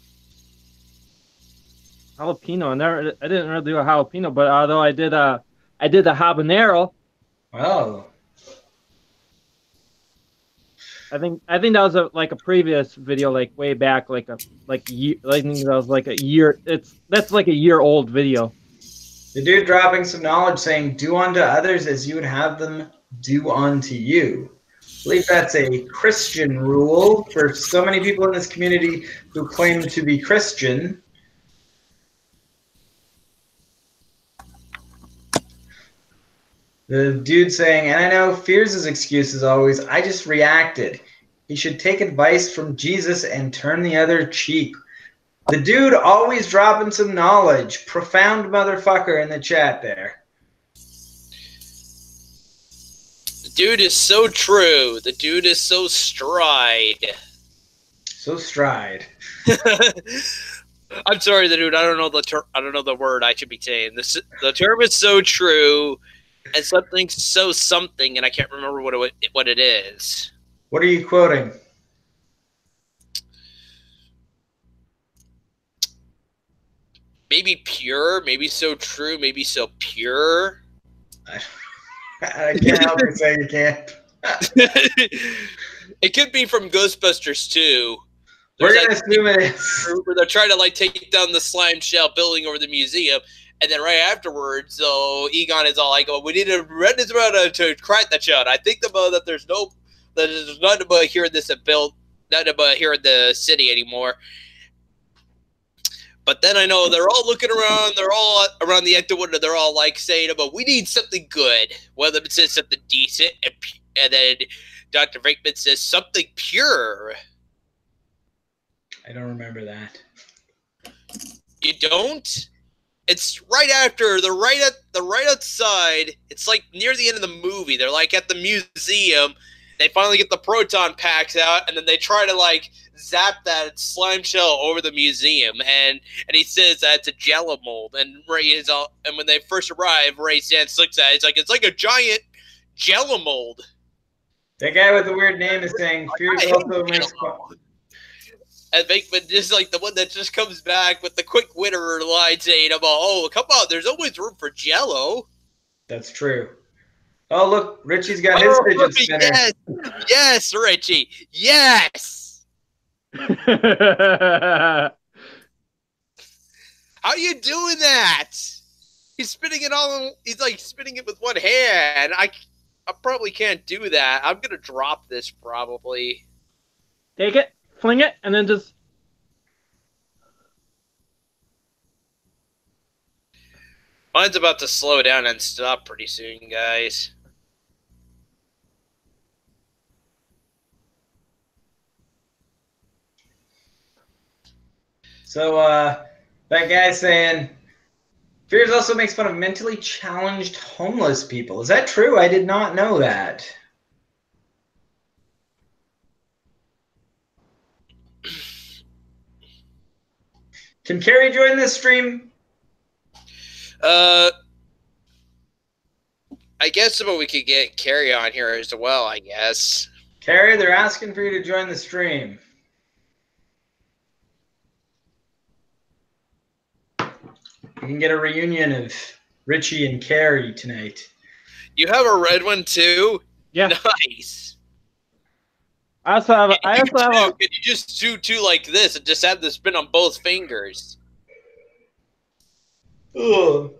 Jalapeno. I didn't really do a jalapeno, but although I did the habanero. Oh. I think that was like a previous video, like way back, year. I think that was like a year. That's like a year old video. The dude dropping some knowledge saying, "Do unto others as you would have them do unto you." I believe that's a Christian rule for so many people in this community who claim to be Christian. The dude saying, and I know Fears' excuse is always, I just reacted. He should take advice from Jesus and turn the other cheek. The dude always dropping some knowledge. Profound motherfucker in the chat there. The dude is so true. The dude is so stride. So stride. I'm sorry, the dude. I don't know the term. I don't know the word I should be saying. The term is so true, and something so something, and I can't remember what it is. What are you quoting? Maybe pure, maybe so true, maybe so pure. I can't help but say you can't. It could be from Ghostbusters 2. We're going to assume it is. Where they're trying to like take down the slime shell building over the museum, and then right afterwards, so Egon is all like, "Oh, we need to rent this around to crack that shot." I think that there's nothing but here in nothing but here in the city anymore. But then I know they're all looking around. They're all around the exit window. They're all like saying, "But we need something good." One of them says something decent, and then Dr. Venkman says something pure. I don't remember that. You don't? It's right after. They're right outside. It's like near the end of the movie. They're like at the museum. They finally get the proton packs out, and then they try to like zap that slime shell over the museum, and he says that it's a jello mold. And Ray is all, and when they first arrive, Ray Sands looks at it. It's like a giant jello mold. That guy with the weird name is saying Fears also makes fun. And Venkman is like the one that just comes back with the quick winner line saying about, "Oh, come on, there's always room for jello." That's true. Oh, look, Richie's got his fidget spinner. Yes, yes, Richie, yes. How are you doing that? He's spinning it all. He's like spinning it with one hand. I probably can't do that. I'm gonna drop this probably. Take it, fling it, and then just. Mine's about to slow down and stop pretty soon, guys. So, that guy's saying, Fears also makes fun of mentally challenged homeless people. Is that true? I did not know that. Can Carrie join this stream? I guess but we could get Carrie on here as well, I guess. Carrie, they're asking for you to join the stream. You can get a reunion of Richie and Carrie tonight. You have a red one too? Yeah. Nice. I also have Can you just do two like this and just have the spin on both fingers? Ugh.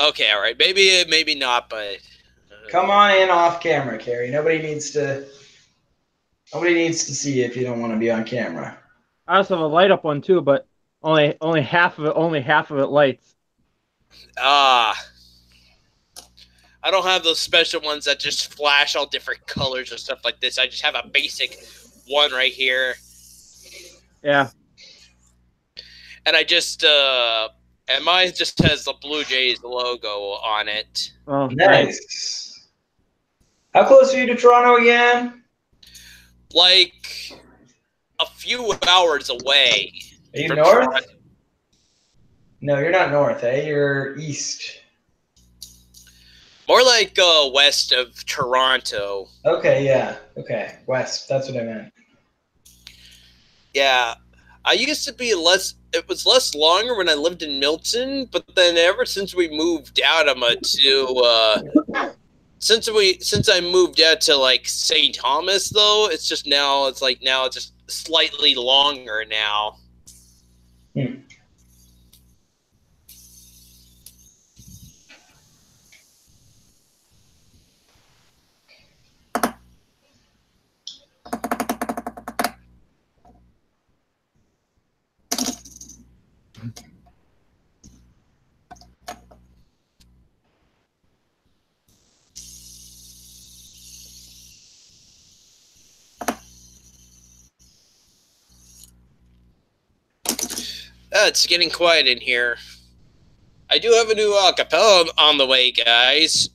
Okay, all right. Maybe not, but come on in off camera, Carrie. Nobody needs to see you if you don't want to be on camera. I also have a light up one too, but only half of it lights. I don't have those special ones that just flash all different colors or stuff like this. I just have a basic one right here. Yeah. And I just and mine just has the Blue Jays logo on it. Oh, nice. How close are you to Toronto again? Like a few hours away. Are you north? Toronto. No, you're not north, eh? You're east. More like west of Toronto. Okay, yeah. Okay, west. That's what I meant. Yeah. I used to be it was less longer when I lived in Milton, but then ever since we moved out, I'm to since I moved out to like St. Thomas though, it's just now it's just slightly longer now. Hmm. It's getting quiet in here. I do have a new acapella on the way, guys.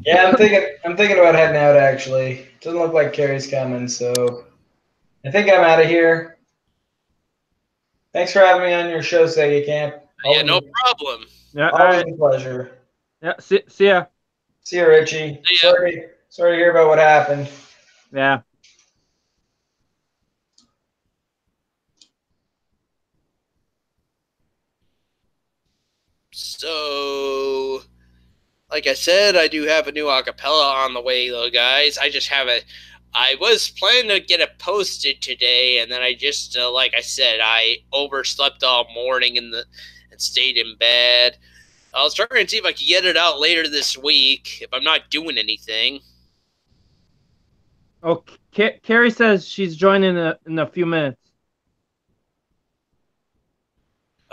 Yeah, I'm thinking about heading out actually. Doesn't look like Carrie's coming, so I think I'm out of here. Thanks for having me on your show, Sega Camp. Yeah, no problem. Yeah, all Always right. a pleasure. Yeah, see ya. See you, Richie. See ya. Sorry to hear about what happened. Yeah. So, like I said, I do have a new acapella on the way, though, guys. I was planning to get it posted today, and then I just, like I said, I overslept all morning and stayed in bed. I was trying to see if I could get it out later this week if I'm not doing anything. Oh, Carrie says she's joining in a few minutes.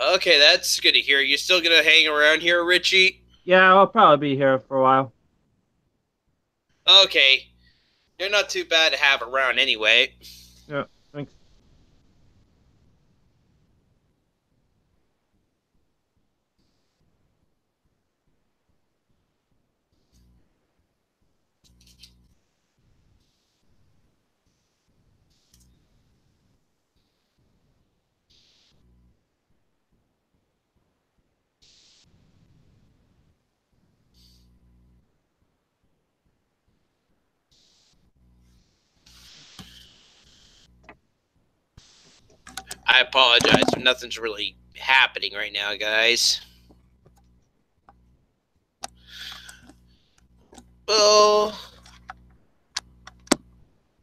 Okay, that's good to hear. You still gonna hang around here, Richie? Yeah, I'll probably be here for a while. Okay, you're not too bad to have around anyway. Yeah, thanks. I apologize, but nothing's really happening right now, guys. Well,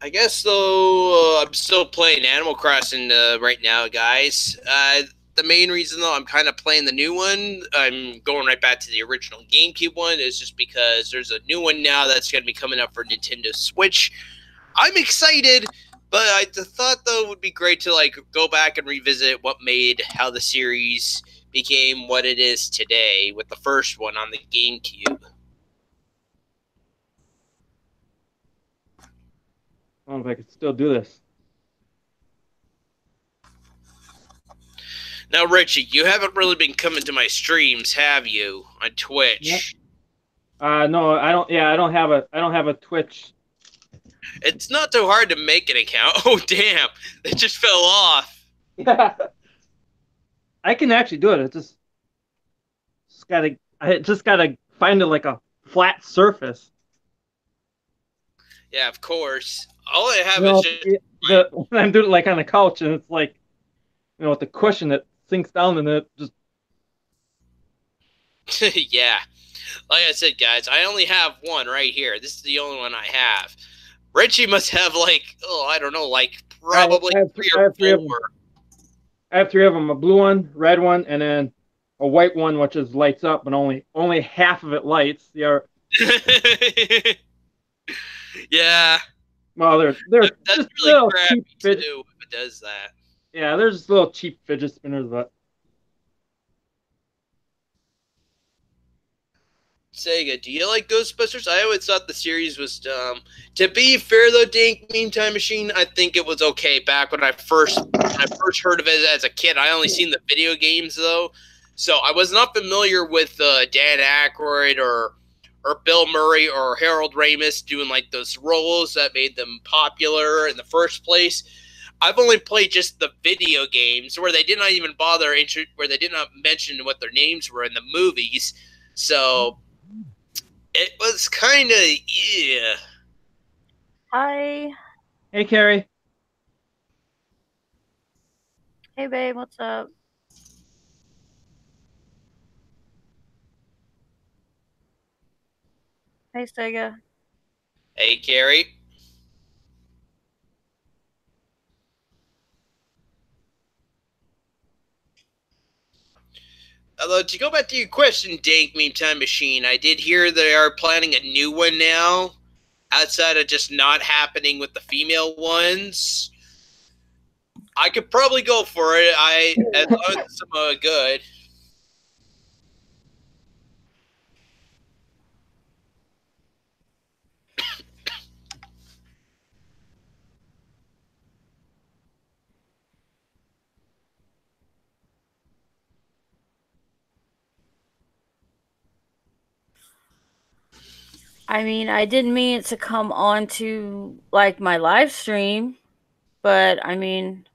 I guess though I'm still playing Animal Crossing right now, guys. The main reason though I'm kind of playing the new one, I'm going right back to the original GameCube one, is just because there's a new one now that's going to be coming up for Nintendo Switch. I'm excited, but I thought though it would be great to like go back and revisit what made how the series became what it is today with the first one on the GameCube. I don't know if I could still do this. Now, Richie, you haven't really been coming to my streams, have you, on Twitch? Yep. No, I don't. Yeah, I don't have a Twitch. It's not too hard to make an account. Oh, damn. It just fell off. Yeah. I can actually do it. I just gotta find it like a flat surface. Yeah, of course. All I have You know, is just... when I'm doing it like on the couch, and it's like, with the cushion that sinks down, and it just. Yeah. Like I said, guys, I only have one right here. This is the only one I have. Richie must have, like, I don't know, like, probably I have three or four. I have three of them: a blue one, red one, and then a white one, which is lights up, but only half of it lights. Yeah. Well, they're That's just really little crappy, cheap too, if it does that. Yeah, they're just little cheap fidget spinners, but Sega, do you like Ghostbusters? I always thought the series was dumb. To be fair, though, Dink Meme Time Machine, I think it was okay back when I first heard of it as a kid. I only seen the video games though, so I was not familiar with Dan Aykroyd or Bill Murray or Harold Ramis doing like those roles that made them popular in the first place. I've only played just the video games where they did not even where they did not mention what their names were in the movies. So it was kind of, yeah. Hi. hey, Carrie. Hey, babe. What's up? Hey, Sega. Hey, Carrie. Although, to go back to your question, Dank Meme Time Machine, I did hear they are planning a new one now, outside of just not happening with the female ones. I could probably go for it. As long as it's good. I mean, I didn't mean it to come on to like my live stream, but I mean,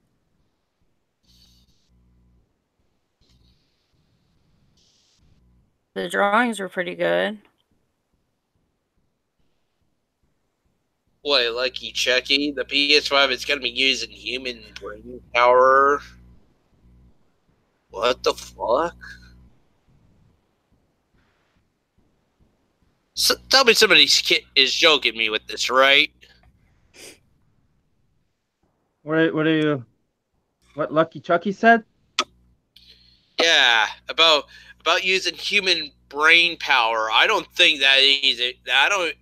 the drawings were pretty good. What, Lucky Chucky? The PS5 is going to be using human brain power. What the fuck? So, tell me somebody is joking me with this, right? What are you? What Lucky Chucky said? Yeah, about using human brain power. I don't think that is it. I don't.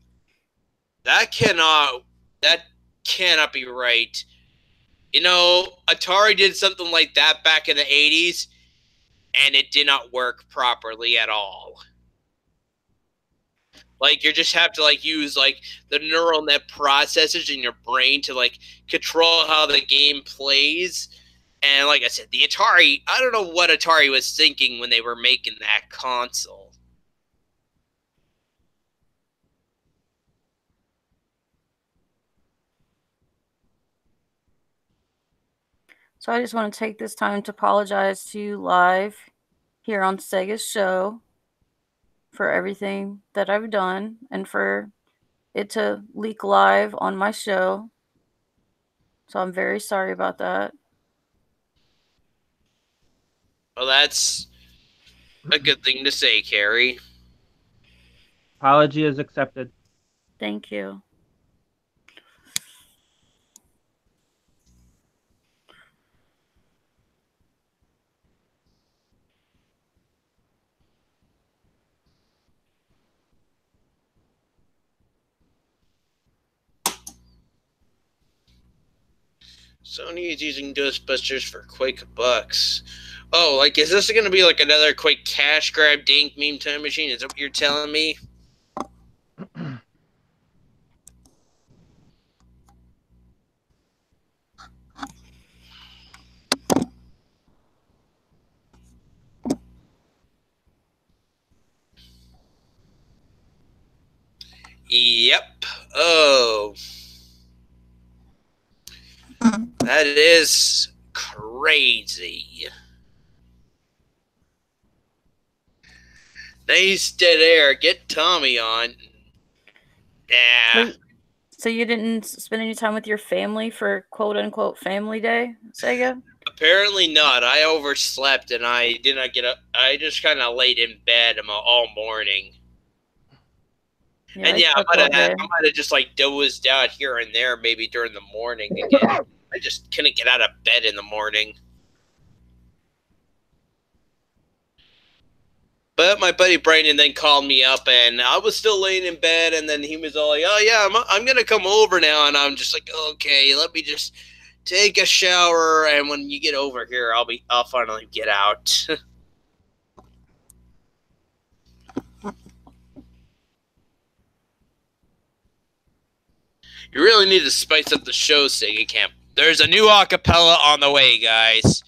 That cannot. That cannot be right. You know, Atari did something like that back in the 80s, and it did not work properly at all. Like, you just have to, like, use, like, the neural net processors in your brain to, like, control how the game plays. And like I said, the Atari, I don't know what Atari was thinking when they were making that console. So I just want to take this time to apologize to you live here on Sega's show for everything that I've done and for it to leak live on my show. So I'm very sorry about that. Well, that's a good thing to say, Carrie. Apology is accepted. Thank you. Sony is using Ghostbusters for quick bucks. Oh, like, is this going to be like another quick cash grab dink meme time machine? Is that what you're telling me? Yep. Oh. That is crazy. Nice dead air. Get Tommy on. Yeah. So you didn't spend any time with your family for quote unquote family day, Sega? Apparently not. I overslept and I did not get up. I just kind of laid in bed all morning. Yeah, And yeah, I might have just like dozed out here and there maybe during the morning again. I just couldn't get out of bed in the morning. But my buddy Brandon then called me up, and I was still laying in bed, and then he was all like, "Oh yeah, I'm gonna come over now," and I'm just like, "Okay, let me just take a shower, and when you get over here, I'll finally get out." You really need to spice up the show, Sega Camp. There's a new acapella on the way, guys.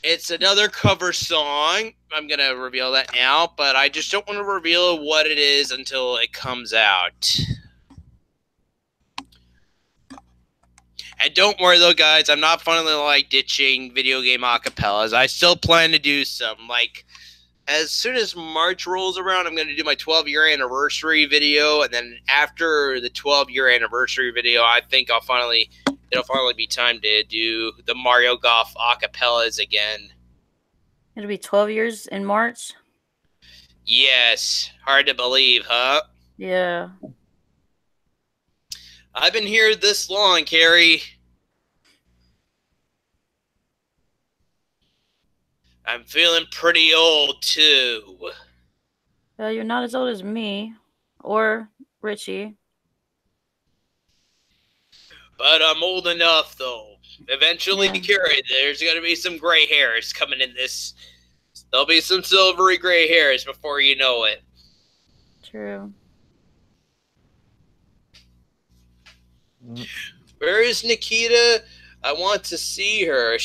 It's another cover song. I'm going to reveal that now, but I just don't want to reveal what it is until it comes out. And don't worry, though, guys. I'm not finally, like, ditching video game acapellas. I still plan to do some. Like, as soon as March rolls around, I'm going to do my 12-year anniversary video. And then after the 12-year anniversary video, I think it'll finally be time to do the Mario Golf acapellas again. It'll be 12 years in March. Yes. Hard to believe, huh? Yeah. I've been here this long, Carrie. I'm feeling pretty old, too. Well, you're not as old as me or Richie. But I'm old enough, though. Eventually, Yeah. Carrie, there's going to be some gray hairs coming in this. There'll be some silvery gray hairs before you know it. True. Where is Nikita? I want to see her.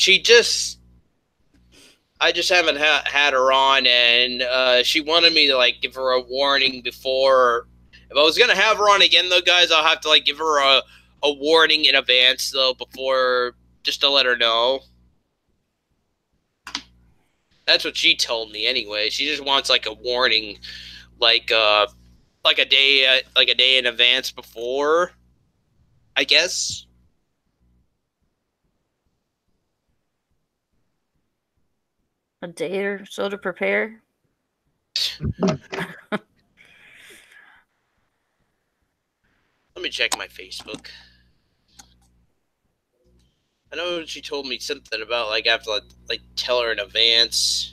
I just haven't had her on, and she wanted me to like give her a warning before. If I was gonna have her on again, though, guys, I'll have to like give her a warning in advance, though, before just to let her know. That's what she told me, anyway. She just wants like a warning, like a day in advance before, I guess. A day or so to prepare. Let me check my Facebook. I know she told me something about like I have to like tell her in advance.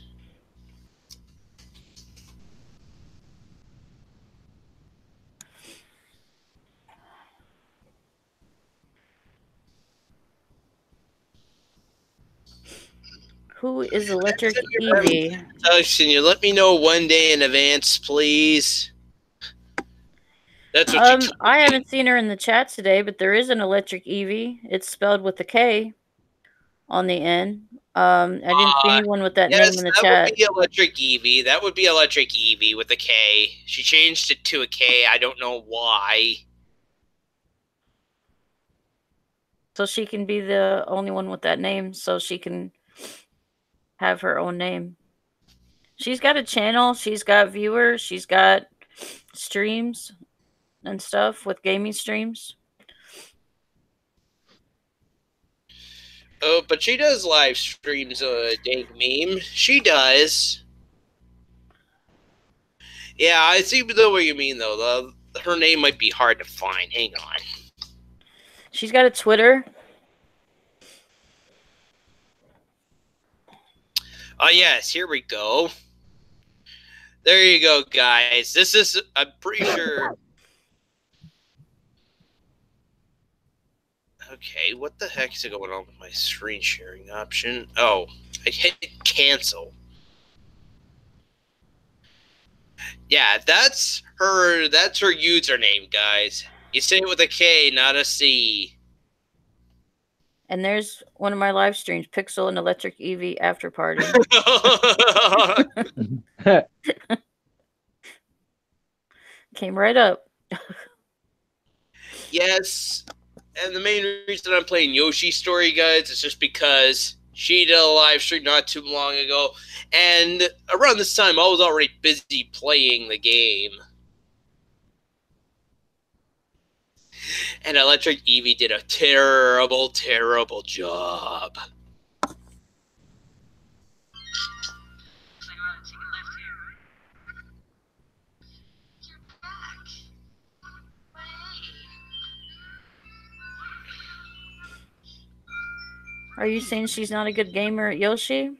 Who is Electric Evie? Can you let me know one day in advance, please? That's what she told me. I haven't seen her in the chat today, but there is an Electric Evie. It's spelled with a K on the end. I didn't see anyone with that name in the chat. That would be Electric Evie. That would be Electric Evie with a K. She changed it to a K. I don't know why. So she can be the only one with that name, so she can have her own name. She's got a channel. She's got viewers. She's got streams and stuff with gaming streams. Oh, but she does live streams, Dank Meme. She does. Yeah, I see what you mean, though. Her name might be hard to find. Hang on. She's got a Twitter. Oh, yes. Here we go. There you go, guys. This is, I'm pretty sure. Okay, what the heck is going on with my screen sharing option? Oh, I hit cancel. Yeah, that's her username, guys. You say it with a K, not a C. And there's one of my live streams, Pixel and Electric Evie After Party. Came right up. Yes, and the main reason I'm playing Yoshi's Story, guys, is just because she did a live stream not too long ago, and around this time I was already busy playing the game. And Electric Evie did a terrible, terrible job. Are you saying she's not a good gamer at Yoshi?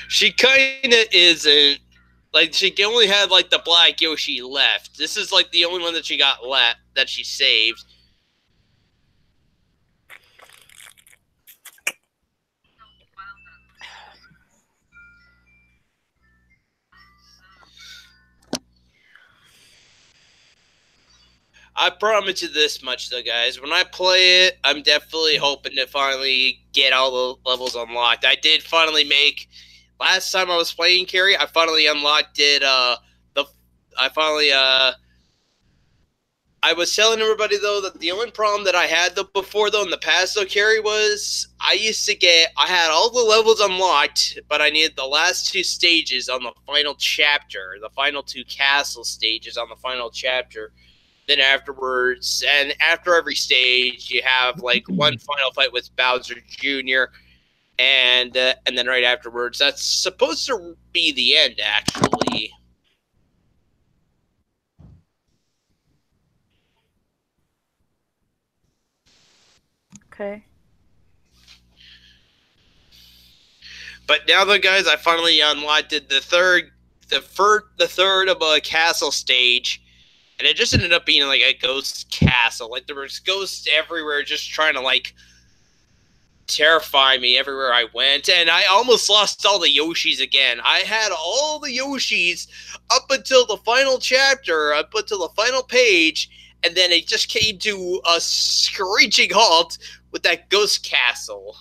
She kind of isn't. Like, she only had, like, the black Yoshi left. This is, like, the only one that she got left, that she saved. I promise you this much, though, guys. When I play it, I'm definitely hoping to finally get all the levels unlocked. I did finally make... Last time I was playing Carrie, I finally unlocked it, I was telling everybody, though, that the only problem that I had before, though, in the past, though, Carrie, was I had all the levels unlocked, but I needed the last two stages on the final chapter, the final two castle stages on the final chapter. Then afterwards, and after every stage, you have, like, one final fight with Bowser Jr., and then right afterwards, that's supposed to be the end, actually. Okay. But now, though, guys, I finally unlocked the third of a castle stage, and it just ended up being like a ghost castle. Like there was ghosts everywhere, just trying to like terrify me everywhere I went, and I almost lost all the Yoshis again. I had all the Yoshis up until the final chapter, up until the final page, and then it just came to a screeching halt with that ghost castle.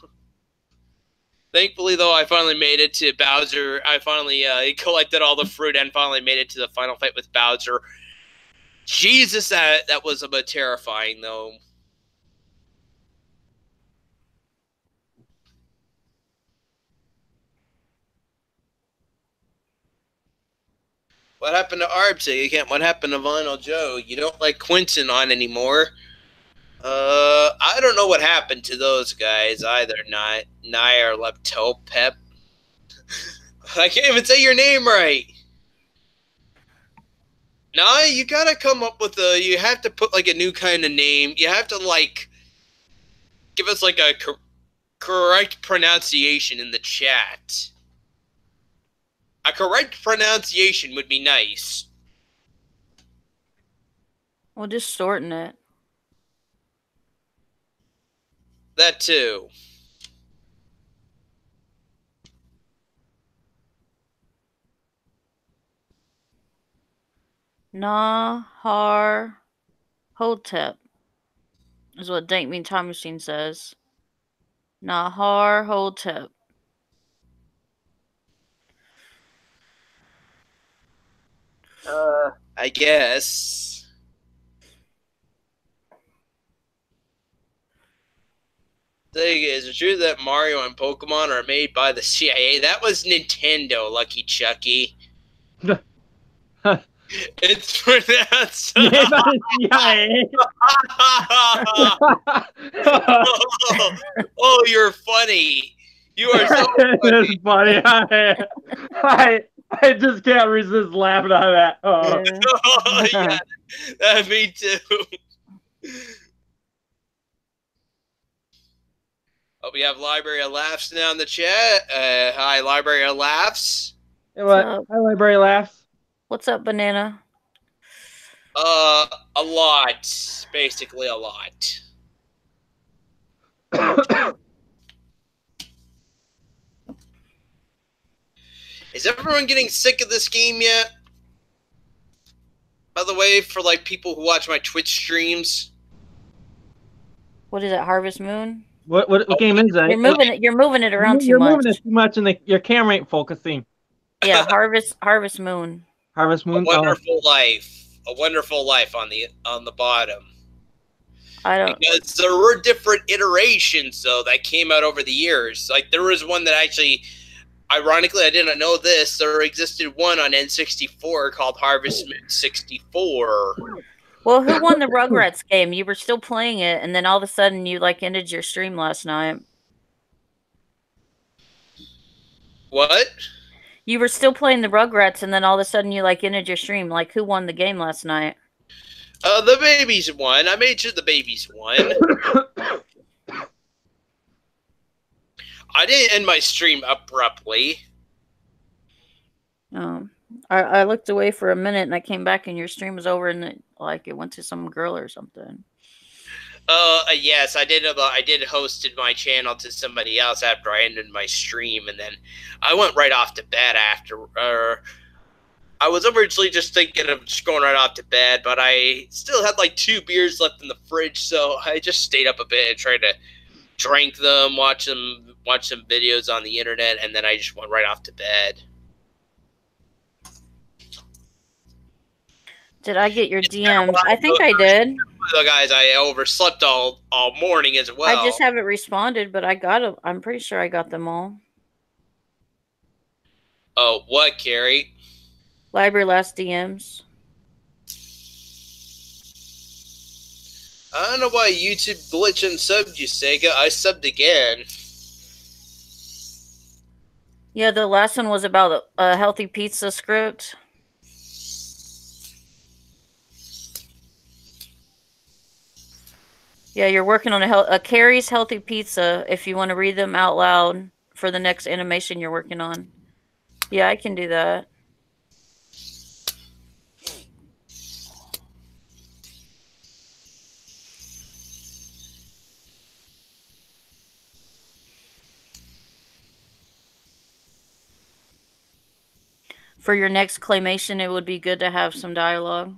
Thankfully, though, I finally made it to Bowser. I finally collected all the fruit and finally made it to the final fight with Bowser. Jesus, that was a bit terrifying, though. What happened to Arbsig again? What happened to Vinyl Joe? You don't like Quinton on anymore. I don't know what happened to those guys either. Nye or Leptopep. I can't even say your name right. Nye, you gotta come up with you have to put like a new kind of name. You have to like give us like a correct pronunciation in the chat. A correct pronunciation would be nice. We'll just shorten it. That too. Nahar Hotep is what Dank Mean Time Machine says. Nahar Hotep. I guess. Thing is it true that Mario and Pokemon are made by the CIA? That was Nintendo, Lucky Chucky. It's pronounced. Made by the CIA. Oh, you're funny. You are so That's funny. funny. I just can't resist laughing at that. Oh. Yeah. Yeah, me too. Oh, we have Library of Laughs now in the chat. Hi, Library of Laughs. Hey, what? Hi, Library Laughs. What's up, Banana? A lot. Basically, a lot. Is everyone getting sick of this game yet? By the way, for like people who watch my Twitch streams. What is it, Harvest Moon? What game is that? You're moving it around too much. You're moving it too much, and your camera ain't focusing. Yeah, Harvest Moon. Harvest Moon. A Wonderful Life. A Wonderful Life on the bottom. I don't. Because there were different iterations though that came out over the years. Like there was one that actually, ironically, I didn't know this. There existed one on N64 called Harvest Moon 64. Well, who won the Rugrats game? You were still playing it, and then all of a sudden you like ended your stream last night. What? You were still playing the Rugrats, and then all of a sudden you like ended your stream. Like, who won the game last night? The babies won. I made sure the babies won. I didn't end my stream abruptly. I looked away for a minute, and I came back, and your stream was over, and it went to some girl or something. Yes, I did. I did hosted my channel to somebody else after I ended my stream, and then I went right off to bed after. I was originally just thinking of just going right off to bed, but I still had like 2 beers left in the fridge, so I just stayed up a bit and tried to drink them, watch some videos on the internet, and then I just went right off to bed. Did I get your DMs? I think I did. So guys, I overslept all morning as well. I just haven't responded, but I got them. I'm pretty sure I got them all. Oh, what, Carrie? Library last DMs. I don't know why YouTube glitched and subbed you, Sega. I subbed again. Yeah, the last one was about a healthy pizza script. Yeah, you're working on a Carrie's Healthy Pizza. If you want to read them out loud for the next animation you're working on. Yeah, I can do that. For your next claymation, it would be good to have some dialogue.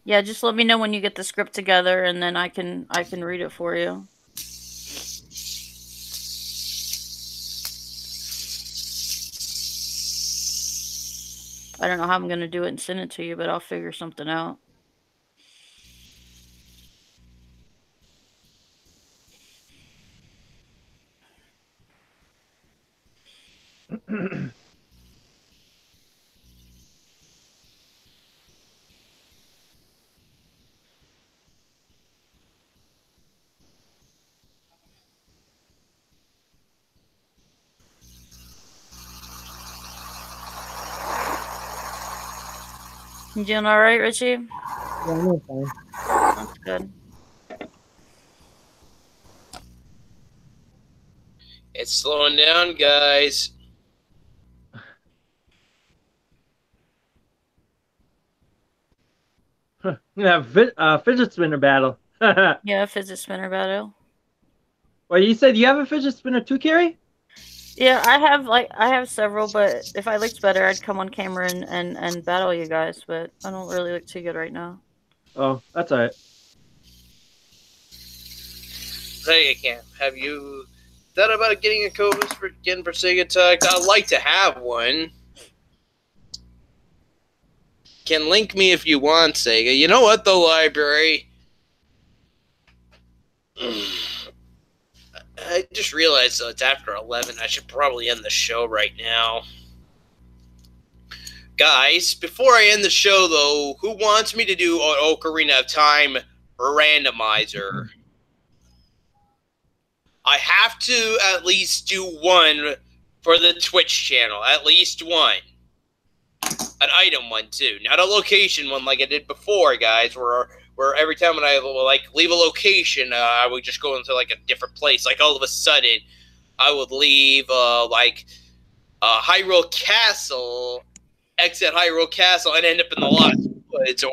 Yeah, just let me know when you get the script together, and then I can read it for you. I don't know how I'm gonna do it and send it to you, but I'll figure something out. You doing all right, Richie? Yeah, I'm fine. That's good. It's slowing down, guys. Yeah, fidget spinner battle. Yeah, fidget spinner battle. Well, you said you have a fidget spinner too, Carrie? Yeah, I have several, but if I looked better, I'd come on camera and battle you guys. But I don't really look too good right now. Oh, that's all right. Hey, Camp, have you thought about getting a co-host for Segatalks? I'd like to have one. Can link me if you want, Sega. You know what, though, library? I just realized it's after 11. I should probably end the show right now. Guys, before I end the show, though, who wants me to do an Ocarina of Time randomizer? I have to at least do one for the Twitch channel. At least one. An item one, too. Not a location one like I did before, guys, where every time when I like leave a location, I would just go into like a different place. Like all of a sudden, I would leave Hyrule Castle, exit Hyrule Castle, and end up in the Lost Woods,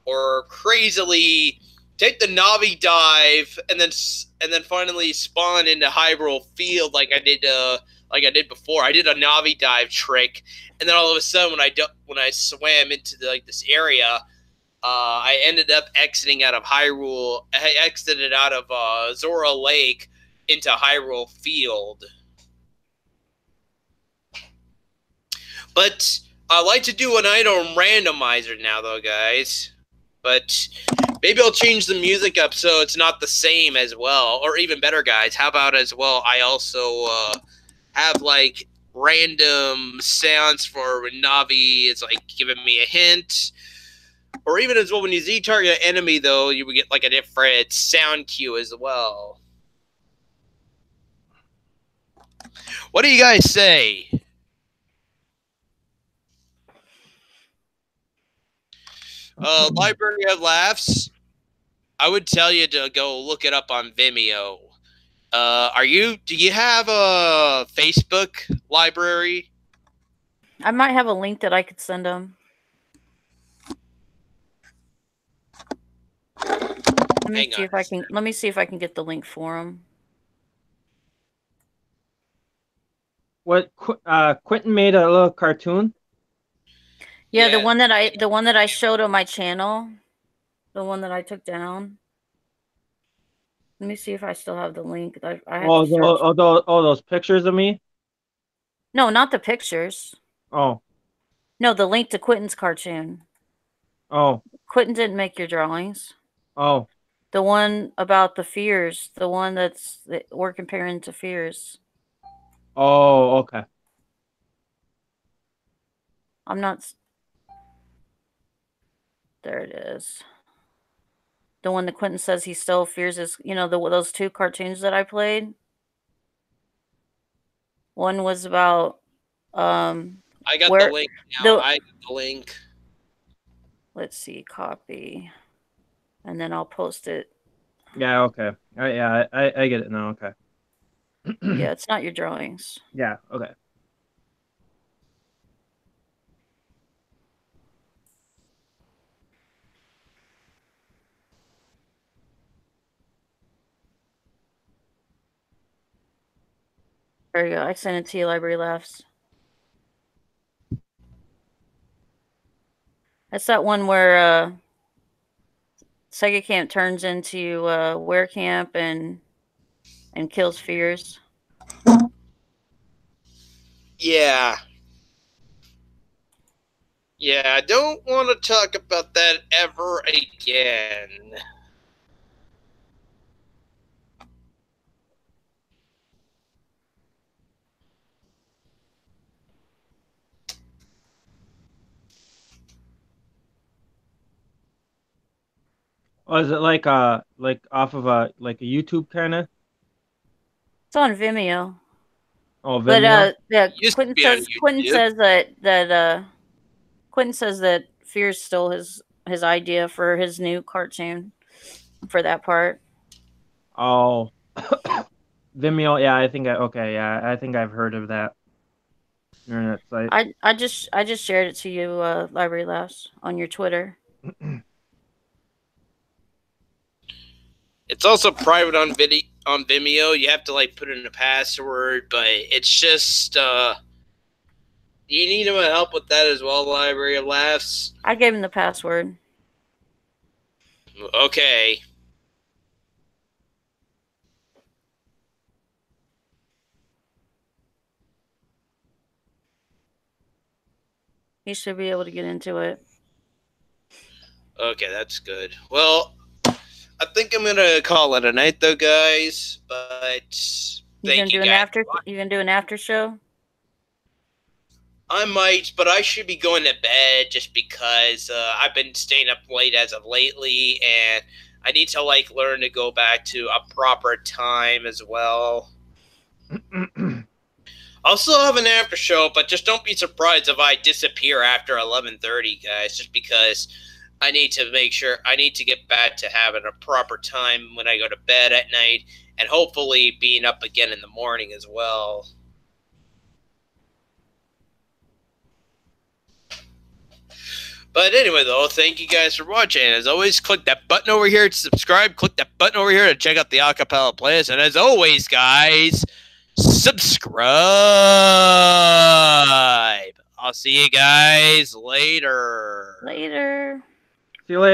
or crazily take the Navi dive and then finally spawn into Hyrule Field like I did before. I did a Navi dive trick, and then all of a sudden when I swam into this area, I ended up exiting out of Hyrule. I exited out of Zora Lake into Hyrule Field. But I like to do an item randomizer now, though, guys. But maybe I'll change the music up so it's not the same as well. Or even better, guys, how about as well, I also have, like, random sounds for when Navi is, like, giving me a hint. Or even as well, when you Z-target an enemy, though, you would get, like, a different sound cue as well. What do you guys say? Library of Laughs, I would tell you to go look it up on Vimeo. Do you have a Facebook library? I might have a link that I could send them. Let me see if I can get the link for them. What? Quentin made a little cartoon. Yeah, the one that I showed on my channel, the one that I took down. Let me see if I still have the link. I have those pictures of me. No, not the pictures. Oh. No, the link to Quentin's cartoon. Oh. Quentin didn't make your drawings. Oh. The one about the fears. The one that we're comparing to fears. Oh, okay. I'm not. There it is. The one that Quentin says he still fears is, those two cartoons that I played. One was about. I got the link now. I got the link. Let's see, copy. and then I'll post it. Yeah, okay. Yeah, I get it now. Okay. Yeah, it's not your drawings. Yeah, okay. There you go. I sent it to you, Library Laughs. That's that one where Sega Camp turns into Were Camp and kills Fears. Yeah. Yeah, I don't want to talk about that ever again. Oh, is it like off of a YouTube kind of? It's on Vimeo. Oh, But Vimeo. yeah, Used to Quentin be on says Quentin says that Fears stole his idea for his new cartoon for that part. Oh, Vimeo. Yeah, I think I think I've heard of that internet site. I just shared it to you, Library Laughs, on your Twitter. It's also private on Vimeo. You have to like put in a password, but it's just you need my help with that as well, Library of Laughs. I gave him the password. Okay. He should be able to get into it. Okay, that's good. Well, I think I'm gonna call it a night, though, guys. But thank you, guys. You gonna do an after show? I might, but I should be going to bed just because I've been staying up late as of lately, and I need to like learn to go back to a proper time as well. I'll still have an after show, but just don't be surprised if I disappear after 11:30, guys. Just because I need to make sure I need to get back to having a proper time when I go to bed at night, and hopefully being up again in the morning as well. But anyway, though, thank you guys for watching. As always, click that button over here to subscribe. Click that button over here to check out the acapella playlist. And as always, guys, subscribe. I'll see you guys later. Later. See you later.